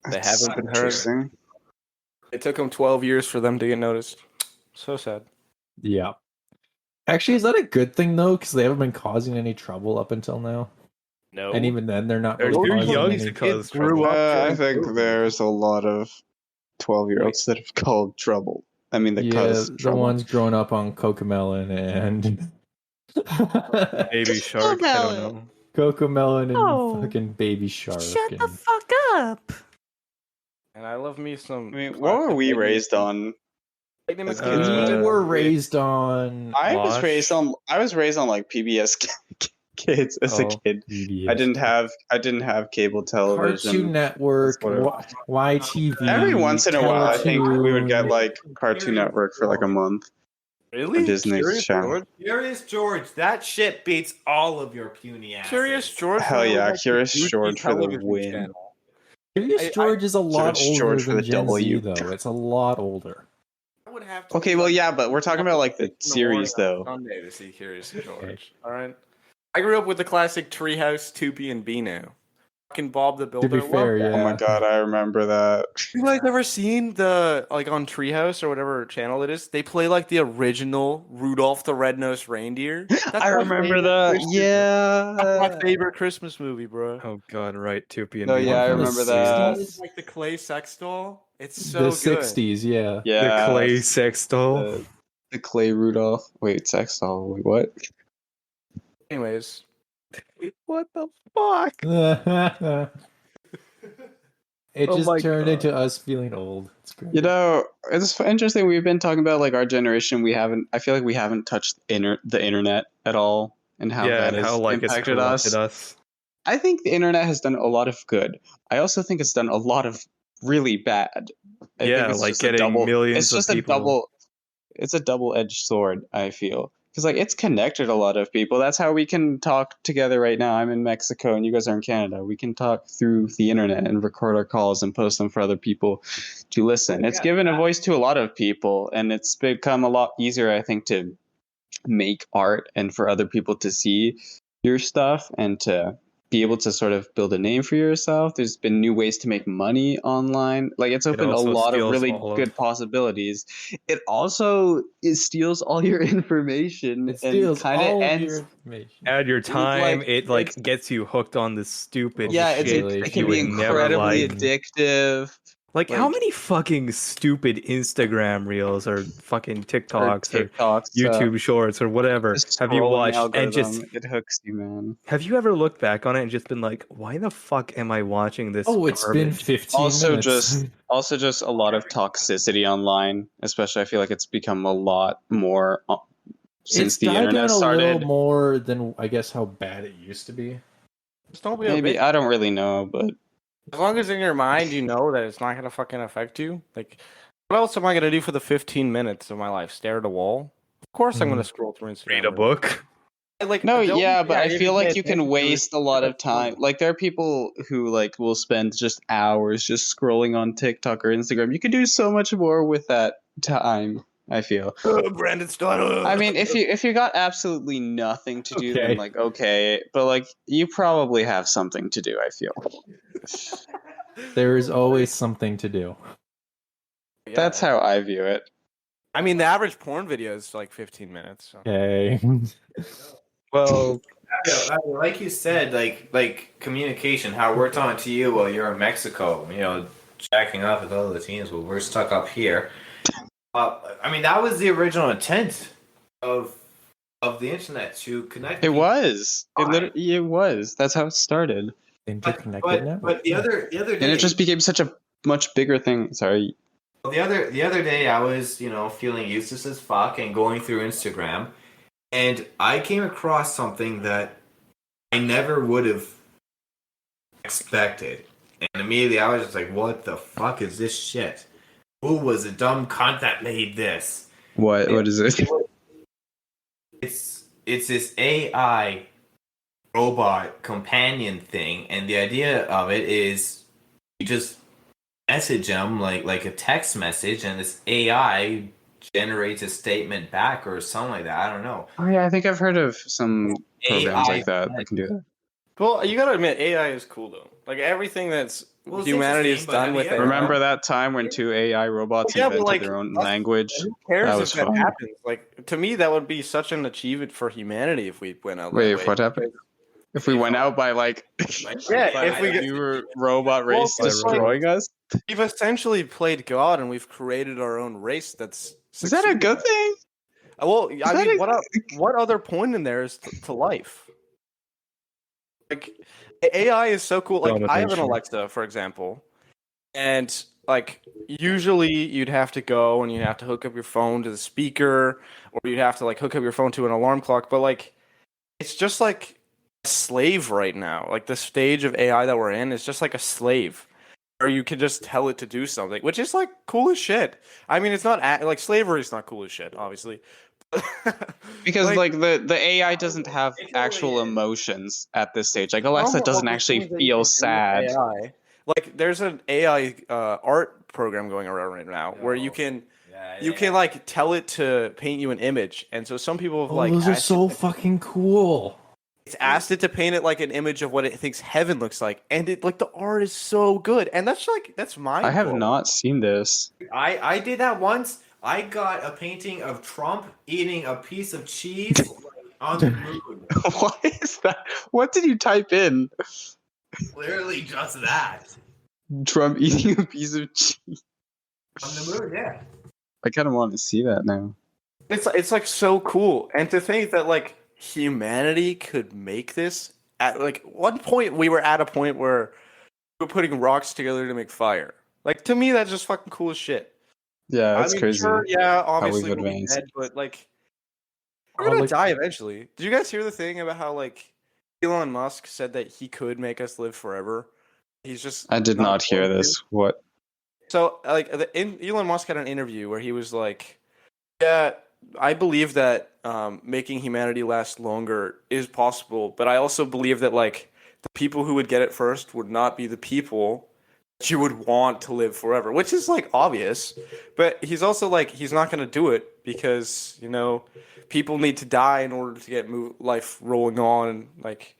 They That's haven't been heard. interesting. It took them 12 years for them to get noticed. So sad. Yeah. Actually, is that a good thing though? Because they haven't been causing any trouble up until now, No. and even then, they're not They're really too causing young any. to cause grew trouble. up I during think COVID. there's a lot of 12-year-olds that have called trouble. I mean, that Yeah, cause the trouble. ones growing up on Cocomelon and Baby Shark. I don't know. Cocomelon and Oh. fucking Baby Shark. Shut the and... fuck up. And I love me some. I mean, what were we raised on? Lightning Uh, McQueen. We were raised on I was Mosh. raised on like PBS Kids as a Oh, kid. PBS. I didn't have cable television. Cartoon Network, That's what YTV. Every once in a while, I think we would get Teletoon. like Cartoon Network for like a month. Really? Or Disney Curious Channel. George? Curious George, that shit beats all of your puny asses. Curious George. Hell was yeah, like the Curious Gucci George for the television win. channel. Curious George is a lot Curious older George for than the Gen W. Z, though. It's a lot older. I would have to Okay, be, well, like, yeah, but we're talking about like the 6 in morning series on though. Sunday to see Curious George. All right. I grew up with the classic Treehouse, Tupi, and Beano. Fucking Bob the Builder. To be fair, Love that. Oh my yeah. god, I remember that. You guys ever seen the like on Treehouse or whatever channel it is? They play like the original Rudolph the Red-Nosed Reindeer. That's I my remember favorite that. Christmas- Yeah. That's my favorite Christmas movie, bro. Oh god, right. Tupi and No, Beano. yeah, I From the remember that. 60s? It's like the clay sex doll. It's so The good. 60s, yeah. Yeah. The clay sex doll. The Clay Rudolph. Wait, sex doll. Wait, what? Anyways, What the fuck? It Oh just my turned God. into us feeling old. It's great. You know, it's interesting. We've been talking about like our generation. I feel like we haven't touched the internet at all, and how Yeah, that and has how like it's impacted corrupted us. us. I think the internet has done a lot of good. I also think it's done a lot of really bad. I Yeah, think it's like just a getting double, millions it's of just people- a double. It's a double-edged sword. I feel because like it's connected a lot of people. That's how we can talk together right now. I'm in Mexico and you guys are in Canada. We can talk through the internet and record our calls and post them for other people to listen. It's given a voice to a lot of people, and it's become a lot easier, I think, to make art and for other people to see your stuff and to be able to sort of build a name for yourself. There's been new ways to make money online. Like it's opened a also lot of steals really all of- good possibilities. It steals all your information It and steals kind all of of ends. your information. Add your time. like, it like it's- gets you hooked on this stupid Yeah, shit it that can you be would never incredibly like. addictive. Like, how like- many fucking stupid Instagram reels or fucking Or TikToks or TikToks, YouTube shorts or whatever the have you scrolling watched? And algorithm, just it hooks you, man. have you ever looked back on it and just been like, why the fuck am I watching this? Oh, it's been garbage? 15 minutes. Also just a lot of toxicity online, especially I feel like it's become a lot more since It's the died internet down a started. little more than I guess how bad it used to be. just don't be a Maybe bitch. I don't really know, but As long as in your mind you know that it's not gonna fucking affect you. Like, what else am I gonna do for the 15 minutes of my life? Stare at a wall? Of course I'm gonna scroll through Instagram. Read a book. Like, no, the only yeah, thing but I need feel to pay like you can attention to waste is a lot of what's going time. on. Like there are people who like will spend just hours just scrolling on TikTok or Instagram. You can do so much more with that time, I feel. Brandon Stoddard. I mean, if you got absolutely nothing to do, Okay. then like okay, but like you probably have something to do, I feel. There is always something to do. Yeah. That's how I view it. I mean, the average porn video is like 15 minutes. So. Okay. Well, Yeah, I mean, like you said, like communication. How we're talking to you while you're in Mexico, jacking off with all the teens. Well, we're stuck up here. I mean, that was the original intent of the internet to connect. It people. was. It Fine. literally it was. That's how it started. Interconnected network. But the other day, And it just became such a much bigger thing. Sorry. the other day, I was feeling useless as fuck and going through Instagram, and I came across something that I never would have expected, and immediately I was just like, "What the fuck is this shit? Who was the dumb cunt that made this?" What is it? It's this AI robot companion thing, and the idea of it is you just message them like a text message, and this AI generates a statement back or something like that. I don't know. Oh yeah, I think I've heard of some programs AI like that that can do that. Well, you gotta admit, AI is cool though. Like everything that's Well, it's humanity has interesting, but done have with you it. ever- Remember that time when two AI robots Yeah, but, invented like, their own that's- language? Who cares That if was that fun. happens? Like to me, that would be such an achievement for humanity if we went out. that Wait, way. what happened? If we went out by like Yeah, if we get your robot race Well, it's like- destroying us? We've essentially played God, and we've created our own race. That's Is that a succeeded. good thing? Well, I that mean, a- what other point in there is to life? Like AI is so cool. Like I have an Domination. Alexa, for example, and like usually you'd have to go and you'd have to hook up your phone to the speaker, or you'd have to like hook up your phone to an alarm clock. But like it's just like a slave right now. Like the stage of AI that we're in is just like a slave. Or you can just tell it to do something, which is like cool as shit. I mean, it's not like slavery is not cool as shit, obviously. Because Like, the AI doesn't have It totally actual is. emotions at this stage. Like so Alexa many doesn't other actually things that you feel can do with sad. AI. Like, there's an AI art program going around right now where you No. can Yeah, you can like tell it to paint you an image, and so some people have Oh, like those are asked so it, fucking cool. it's asked it to paint it like an image of what it thinks heaven looks like, and it like the art is so good, and that's mind I have blowing. not seen this. I did that once. I got a painting of Trump eating a piece of cheese on the moon. What is that? What did you type in? Literally just that. Trump eating a piece of cheese. On the moon, yeah. I kind of want to see that now. It's like so cool, and to think that like humanity could make this at like one point we were at a point where we were putting rocks together to make fire. Like to me, that's just fucking cool as shit. Yeah, I that's mean, crazy. sure, yeah, we've obviously we'll be advanced. dead, but like we're Oh, gonna like- die eventually. Did you guys hear the thing about how like Elon Musk said that he could make us live forever? He's just I did not hear going to. this. What? So like Elon Musk had an interview where he was like, "Yeah, I believe that making humanity last longer is possible, but I also believe that like the people who would get it first would not be the people that you would want to live forever," which is like obvious. But he's also like he's not going to do it because people need to die in order to get life rolling on. Like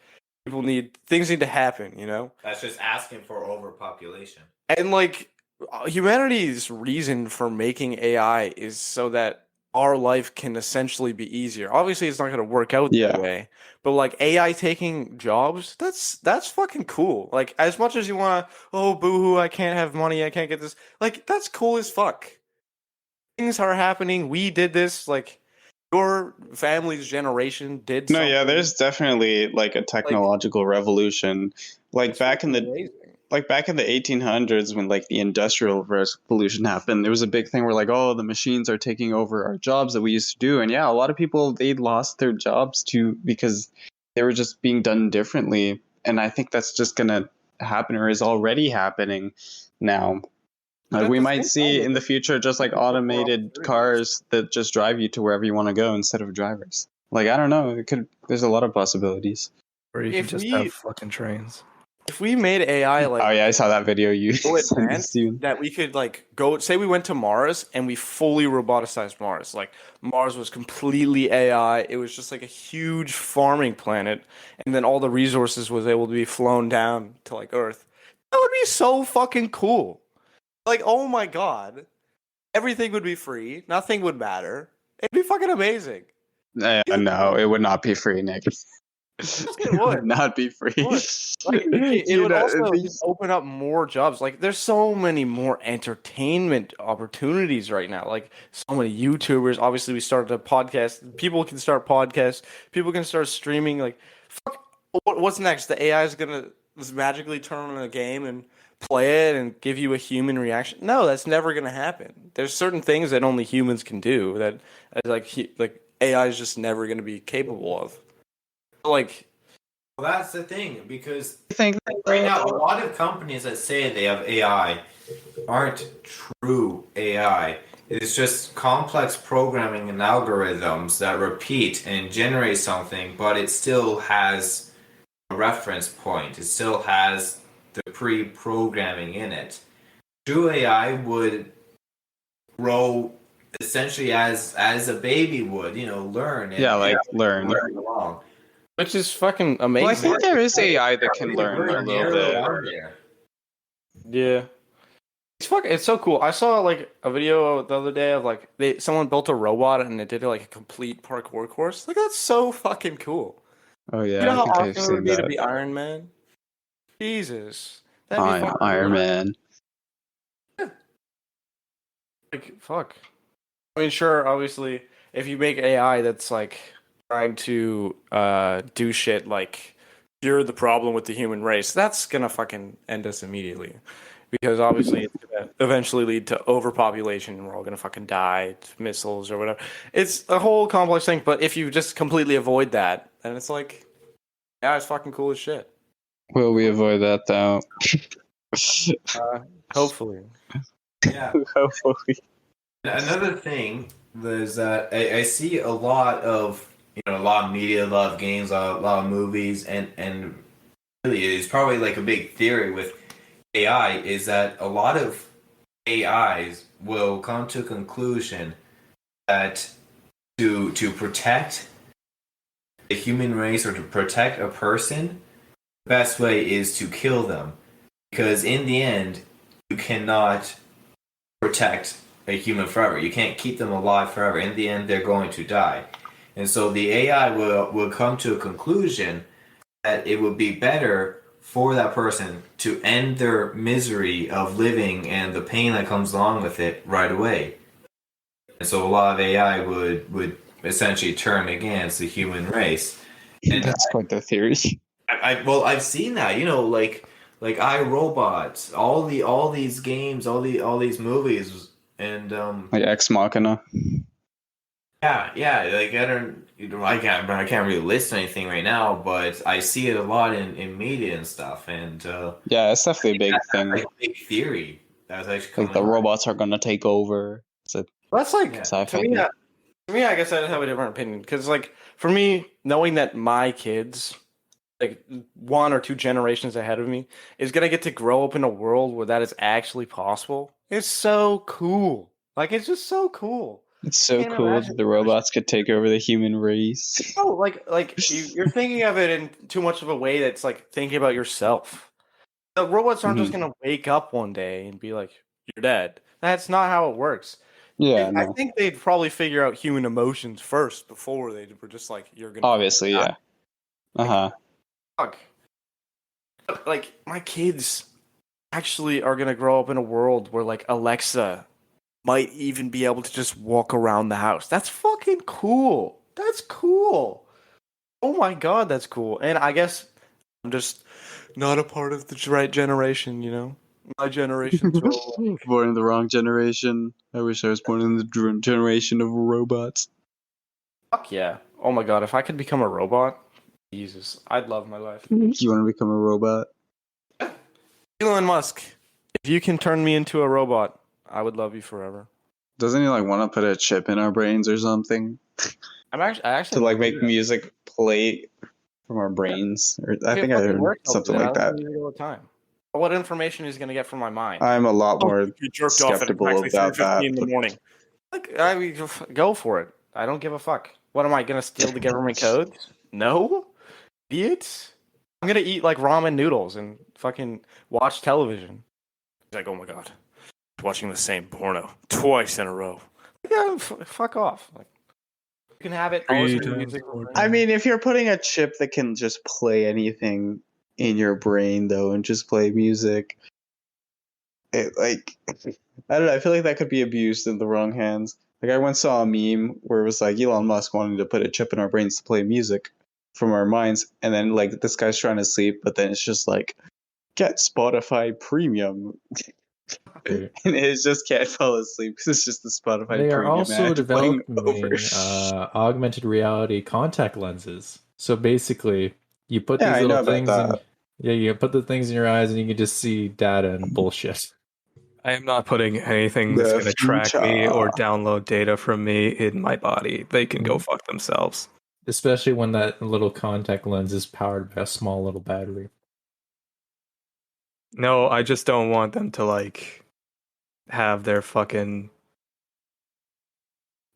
things need to happen. That's just asking for overpopulation. And like humanity's reason for making AI is so that our life can essentially be easier. Obviously, it's not going to work out Yeah. that way, but like AI taking jobs, that's fucking cool. Like as much as you want to, oh boohoo, I can't have money, I can't get this. Like that's cool as fuck. Things are happening. We did this. Like your family's generation did. No, something. yeah, there's definitely like a technological revolution. Like It's back in fucking the amazing. like back in the 1800s when like the industrial revolution happened, there was a big thing where like, oh, the machines are taking over our jobs that we used to do. And yeah, a lot of people, they lost their jobs too because they were just being done differently. And I think that's just going to happen or is already happening now. But Like at we the might same see time, in the future just like automated cars that just drive you to wherever you want to go instead of drivers. Like I don't know, there's a lot of possibilities. Or you can If just we- have fucking trains. if we made AI like Oh yeah, I saw that video you so sent advanced Steven. that we could like go say we went to Mars and we fully roboticized Mars. Like Mars was completely AI. It was just like a huge farming planet, and then all the resources was able to be flown down to like Earth. That would be so fucking cool. Like, oh my god. Everything would be free, nothing would matter. It'd be fucking amazing. No, it would not be free, Nick. it would. not be free. Like it would also just open up more jobs. Like there's so many more entertainment opportunities right now. Like so many YouTubers. Obviously, we started a podcast. People can start podcasts. People can start streaming. Like, fuck. What's next? The AI is gonna just magically turn on a game and play it and give you a human reaction. No, that's never gonna happen. There's certain things that only humans can do that like AI is just never gonna be capable of. Like. Well, that's the thing, because I think right now a lot of companies that say they have AI aren't true AI. It's just complex programming and algorithms that repeat and generate something, but it still has a reference point. It still has the pre-programming in it. True AI would grow essentially as a baby would, learn. And, learn. learn along. Which is fucking amazing. Well, I think there is AI that can learn a little bit. Yeah. It's so cool. I saw like a video the other day of like someone built a robot and it did like a complete parkour course. Like that's so fucking cool. Oh yeah, You know I how think I've awesome it would seen be to that. be Iron Man? Jesus. That'd be I'm fucking Iron cool. Man. Like, fuck. I mean, sure, obviously, if you make AI that's like trying to do shit like cure the problem with the human race, that's gonna fucking end us immediately. Because obviously it's gonna eventually lead to overpopulation and we're all gonna fucking die to missiles or whatever. It's a whole complex thing, but if you just completely avoid that, then it's like, yeah, it's fucking cool as shit. Will we avoid that though? Hopefully. Yeah. Hopefully. Another thing is that I see a lot of a lot of media, a lot of games, a lot of movies, and really it's probably like a big theory with AI is that a lot of AIs will come to a conclusion that to protect the human race or to protect a person, the best way is to kill them. Because in the end, you cannot protect a human forever. You can't keep them alive forever. In the end, they're going to die. And so the AI will come to a conclusion that it would be better for that person to end their misery of living and the pain that comes along with it right away. And so a lot of AI would essentially turn against the human race. And That's quite the theory. I've seen that, like iRobot, all these games, all these movies, and Like Ex Machina. yeah, like I can't really list anything right now, but I see it a lot in media and stuff, and Yeah, it's definitely a big that's thing. like a big theory that's actually Like the coming on. robots are gonna take over. It's a That's like Yeah. sci-fi to me. thing. To me, I guess I just have a different opinion because, like, for me, knowing that my kids, like one or two generations ahead of me, is gonna get to grow up in a world where that is actually possible, is so cool. Like, it's just so cool. It's so Can't cool imagine that the robots could take over the human race. Oh, you're thinking of it in too much of a way that's like thinking about yourself. The robots aren't just Mhm. gonna wake up one day and be like, "You're dead." That's not how it works. Yeah, I no. think they'd probably figure out human emotions first before they were just like, "You're gonna." Obviously, yeah. Uh-huh. Fuck. Like my kids actually are gonna grow up in a world where like Alexa might even be able to just walk around the house. That's fucking cool. That's cool. Oh my god, that's cool. And I guess I'm just not a part of the right generation, you know? My generation's all Born in the wrong generation. I wish I was born in the generation of robots. fuck yeah. Oh my god, if I could become a robot, Jesus, I'd love my life. You want to become a robot? Elon Musk, if you can turn me into a robot, I would love you forever. Doesn't he like want to put a chip in our brains or something I actually to like wanna do make that. music play from our brains? Or I If think it I fucking heard works, I'll do something it. I like that. listen to music all the time. What information is he gonna get from my mind? I'm a lot more You jerked off at skeptical exactly about 3:50 that. in the morning. Like, I mean, go for it. I don't give a fuck. What am I gonna steal the government codes? No, idiots. I'm gonna eat like ramen noodles and fucking watch television. He's like, oh my god, watching the same porno twice in a row. Yeah, fuck off. Like, you can have it. I'll listen to music. I mean, if you're putting a chip that can just play anything in your brain, though, and just play music, like, I don't know. I feel like that could be abused in the wrong hands. Like, I once saw a meme where it was like Elon Musk wanting to put a chip in our brains to play music from our minds, and then like this guy's trying to sleep, but then it's just like, get Spotify Premium, and it just can't fall asleep because it's just the Spotify They are Premium also ad playing over. developing augmented reality contact lenses. So basically, you put Yeah, these I little know about things in. that. Yeah, you put the things in your eyes, and you can just see data and bullshit. I am not putting anything that's The going to track future. me or download data from me in my body. They can go Mhm. fuck themselves. Especially when that little contact lens is powered by a small little battery. No, I just don't want them to like have their fucking.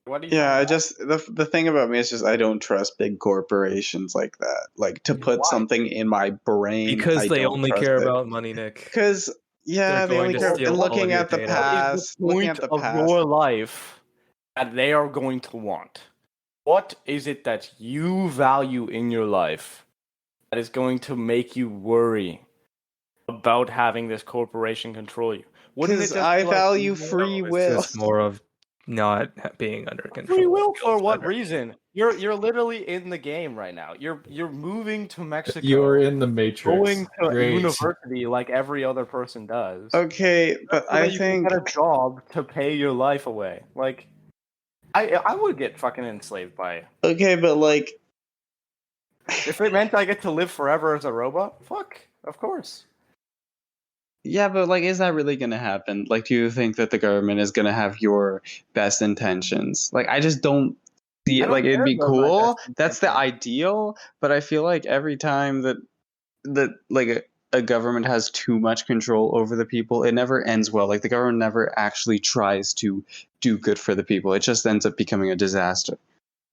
What do you? Yeah, I just the thing about me is just I don't trust big corporations like that. Like to put Why? something in my brain, Because I they don't only trust care it. about money, Nick. Because yeah, They're they going only to care. steal And all of looking your at the data. What is past, the looking point at the of past. your life that they are going to want? What is it that you value in your life that is going to make you worry about having this corporation control you? Wouldn't it Because just I be like value easier? free It's will. just more of not being under control. Free will for feels what better. reason? You're literally in the game right now. You're moving to Mexico. You're in the Matrix. going to Great. university like every other person does. Okay, but So that I you can think get a job to pay your life away. Like, I would get fucking enslaved by. okay, but like If it meant I get to live forever as a robot, fuck, of course. yeah, but like, is that really gonna happen? Like, do you think that the government is gonna have your best intentions? Like, I just don't see I it. don't Like, it'd care be about my cool. best That's the intentions. ideal. But I feel like every time that like a government has too much control over the people, it never ends well. Like, the government never actually tries to do good for the people. It just ends up becoming a disaster.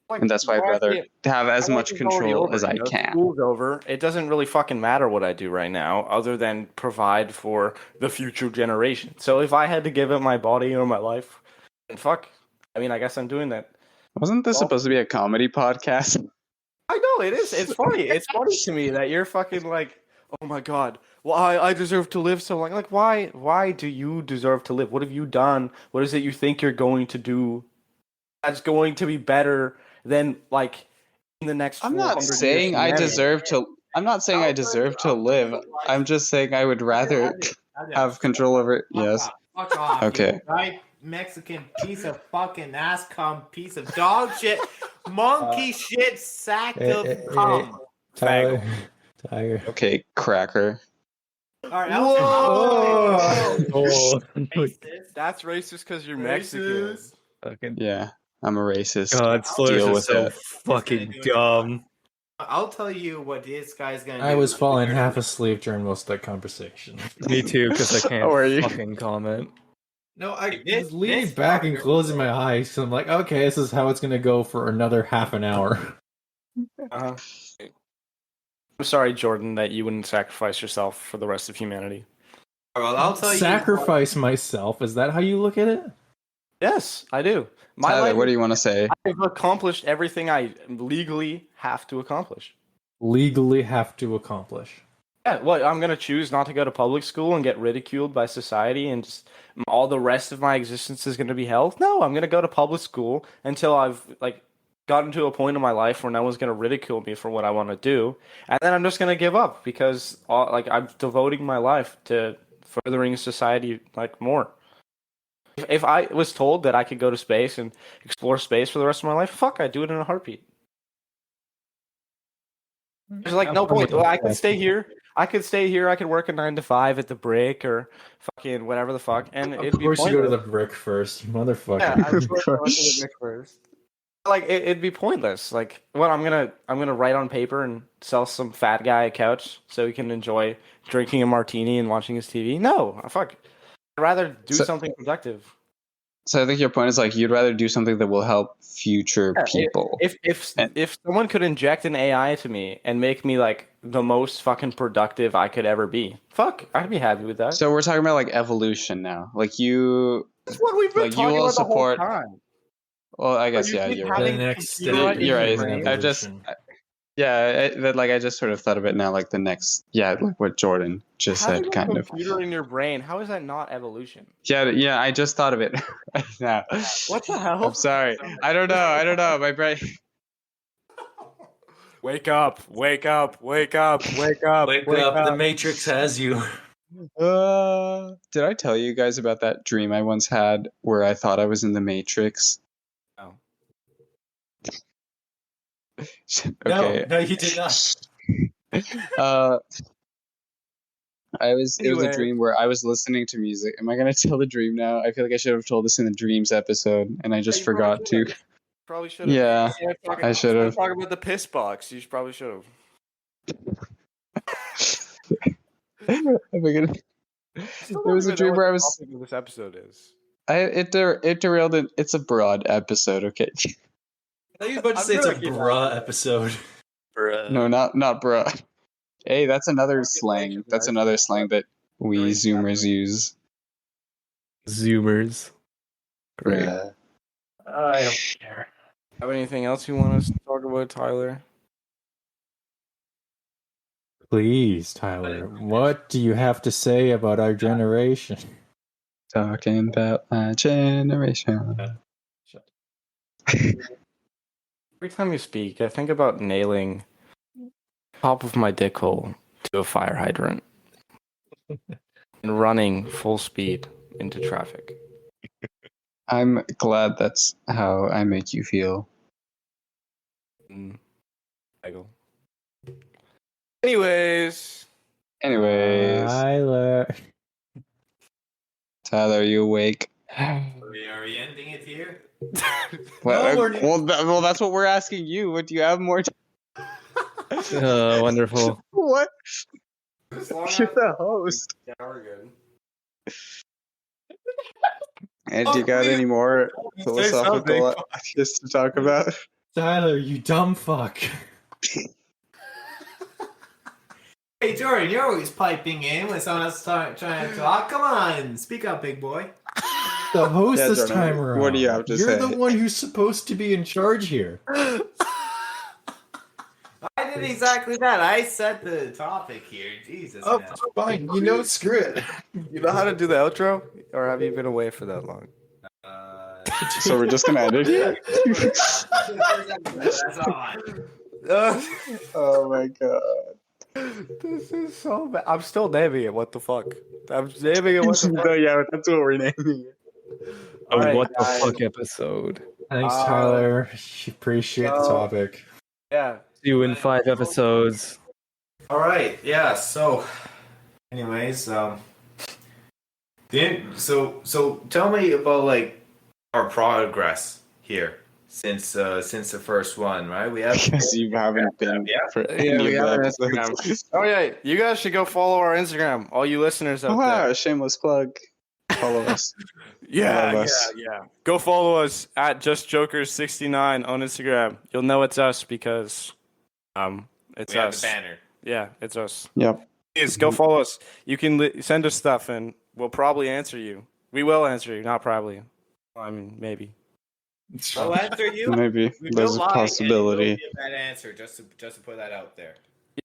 Like, And that's why I'd rather have as my life much is already control over. as I You know, can. school's over. It doesn't really fucking matter what I do right now, other than provide for the future generation. So if I had to give up my body or my life, then fuck. I mean, I guess I'm doing that. Wasn't this Well, supposed to be a comedy podcast? I know it is. It's funny. It's funny to me that you're fucking like, oh my god. Well, I deserve to live so long. Like, why? Why do you deserve to live? What have you done? What is it you think you're going to do that's going to be better than like in the next I'm 400 not years saying I humanity? deserve to. I'm not saying I deserve to live. I'm just saying I would rather have control over it. Yes. Fuck off. Okay. You right Mexican piece of fucking ass cum, piece of dog shit, monkey shit, sack of cum. Tyler. Tyler. Okay, cracker. All right, Oh, racist. That's racist because you're Mexican. fucking Yeah, I'm a racist. God, slurs Deal are with so that. fucking dumb. I'll tell you what this guy's gonna do. I was falling half asleep during most of that conversation. Me too, because I can't How are you? fucking comment. No, I This- was leaning this back and fucker- closing my eyes. So I'm like, okay, this is how it's gonna go for another half an hour. Uh-huh. I'm sorry, Jordan, that you wouldn't sacrifice yourself for the rest of humanity. Well, I'll tell you. Sacrifice myself. Is that how you look at it? Yes, I do. My Tyler, life, what do you want to say? I've accomplished everything I legally have to accomplish. Legally have to accomplish. Yeah, what, I'm gonna choose not to go to public school and get ridiculed by society and just all the rest of my existence is gonna be hell? No, I'm gonna go to public school until I've like gotten to a point in my life where no one's gonna ridicule me for what I want to do, and then I'm just gonna give up because like I'm devoting my life to furthering society like more. If I was told that I could go to space and explore space for the rest of my life, fuck, I'd do it in a heartbeat. There's like no point. Well, I could stay here. I could stay here. I could work a 9 to 5 at the brick or fucking whatever the fuck, and Of it'd be course, you go to the pointless. brick first, you motherfucker. Yeah, of course I went to the brick first. Like it'd be pointless. Like, what I'm gonna write on paper and sell some fat guy a couch so he can enjoy drinking a martini and watching his TV. No, fuck. I'd rather do So- something productive. So I think your point is like you'd rather do something that will help future Yeah, people. If someone could inject an AI to me and make me like the most fucking productive I could ever be, fuck, I'd be happy with that. So we're talking about like evolution now. Like you, That's what we've been like, you talking will about support- the whole time. well, I guess you yeah, keep you're having right. The next computerized stage You're of right. brain. I just, evolution. that like I just sort of thought of it now, like the next, yeah, like what Jordan just Having said, a kind of. computer in your brain, how is that not evolution? Yeah, I just thought of it right now. What the hell? I'm sorry. I don't know. My brain. Wake up! Wake up! Wake up! Wake up! The Matrix has you. Did I tell you guys about that dream I once had where I thought I was in the Matrix? No. Okay. No, you did not. It was a Anyway. dream where I was listening to music. Am I gonna tell the dream now? I feel like I should have told this in the dreams episode, and I just you probably forgot to. Probably should have. Yeah, I should have. Talk about the piss box. You probably should have. Am I gonna- There was a dream where I was. This episode is. It derailed. It's a broad episode. Okay. I thought you were about to I'm say it's a really good. bra episode. No, not bruh. Hey, that's another Okay, slang. thank you, That's guys. another slang that we Very Zoomers use. Zoomers. Great. Bruh. I don't care. Have anything else you want us to talk about, Tyler? Please, Tyler, what do you have to say about our generation? Talking about my generation. Every time you speak, I think about nailing top of my dick hole to a fire hydrant and running full speed into traffic. I'm glad that's how I make you feel. Michael. Anyways, Tyler. Tyler, are you awake? Are we ending it here? Well, that's what we're asking you. What do you have more? Wonderful. What? As long You're as- the host. yeah, we're good. And do you got any more Say philosophical something. ideas to talk about? Tyler, you dumb fuck. Hey Jordan, you're always piping in when someone else trying to talk. Come on, speak up, big boy. The host Yeah, this Jordan, time around. what do you have to You're say? the one who's supposed to be in charge here. I did exactly that. I set the topic here. Jesus. Oh, man. fine. You know, screw it. You know how to do the outro? Or have you been away for that long? So we're just gonna end it here. That's on. Oh my god. This is so bad. I'm still naming it. What the fuck? I'm naming it. What the fuck? No, yeah, that's what we're naming it. A Alright, what the guys. fuck episode. Thanks, Tyler. Appreciate the so- topic. Yeah. See you in 5 episodes. All right. Yeah. So, anyways, so tell me about like our progress here since the first one, right? We have Because you haven't been Yeah. for Yeah, any we of have the an episodes. Oh yeah. You guys should go follow our Instagram. All you listeners out Wow, there. shameless plug. Follow us. Yeah, Love us. yeah. Go follow us at JustJokers69 on Instagram. You'll know it's us because it's we have us. the banner. Yeah, it's us. Yep. Please go follow us. You can send us stuff and we'll probably answer you. We will answer you, not probably. I mean, maybe. I'll answer you. Maybe We there's will a lie, possibility. and it will be a bad answer. Just to put that out there.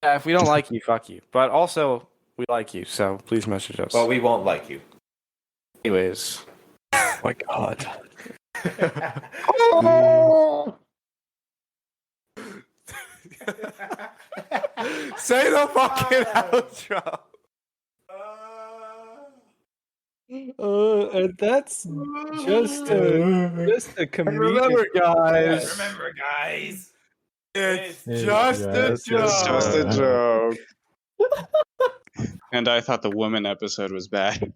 Yeah, if we don't like you, fuck you. But also, we like you, so please message us. Well, we won't like you. Anyways. Oh my god. Say the fucking outro. And that's just a comedic. Remember, guys. Remember, guys. It's It's just a just a joke. It's just a joke. joke. And I thought the woman episode was bad.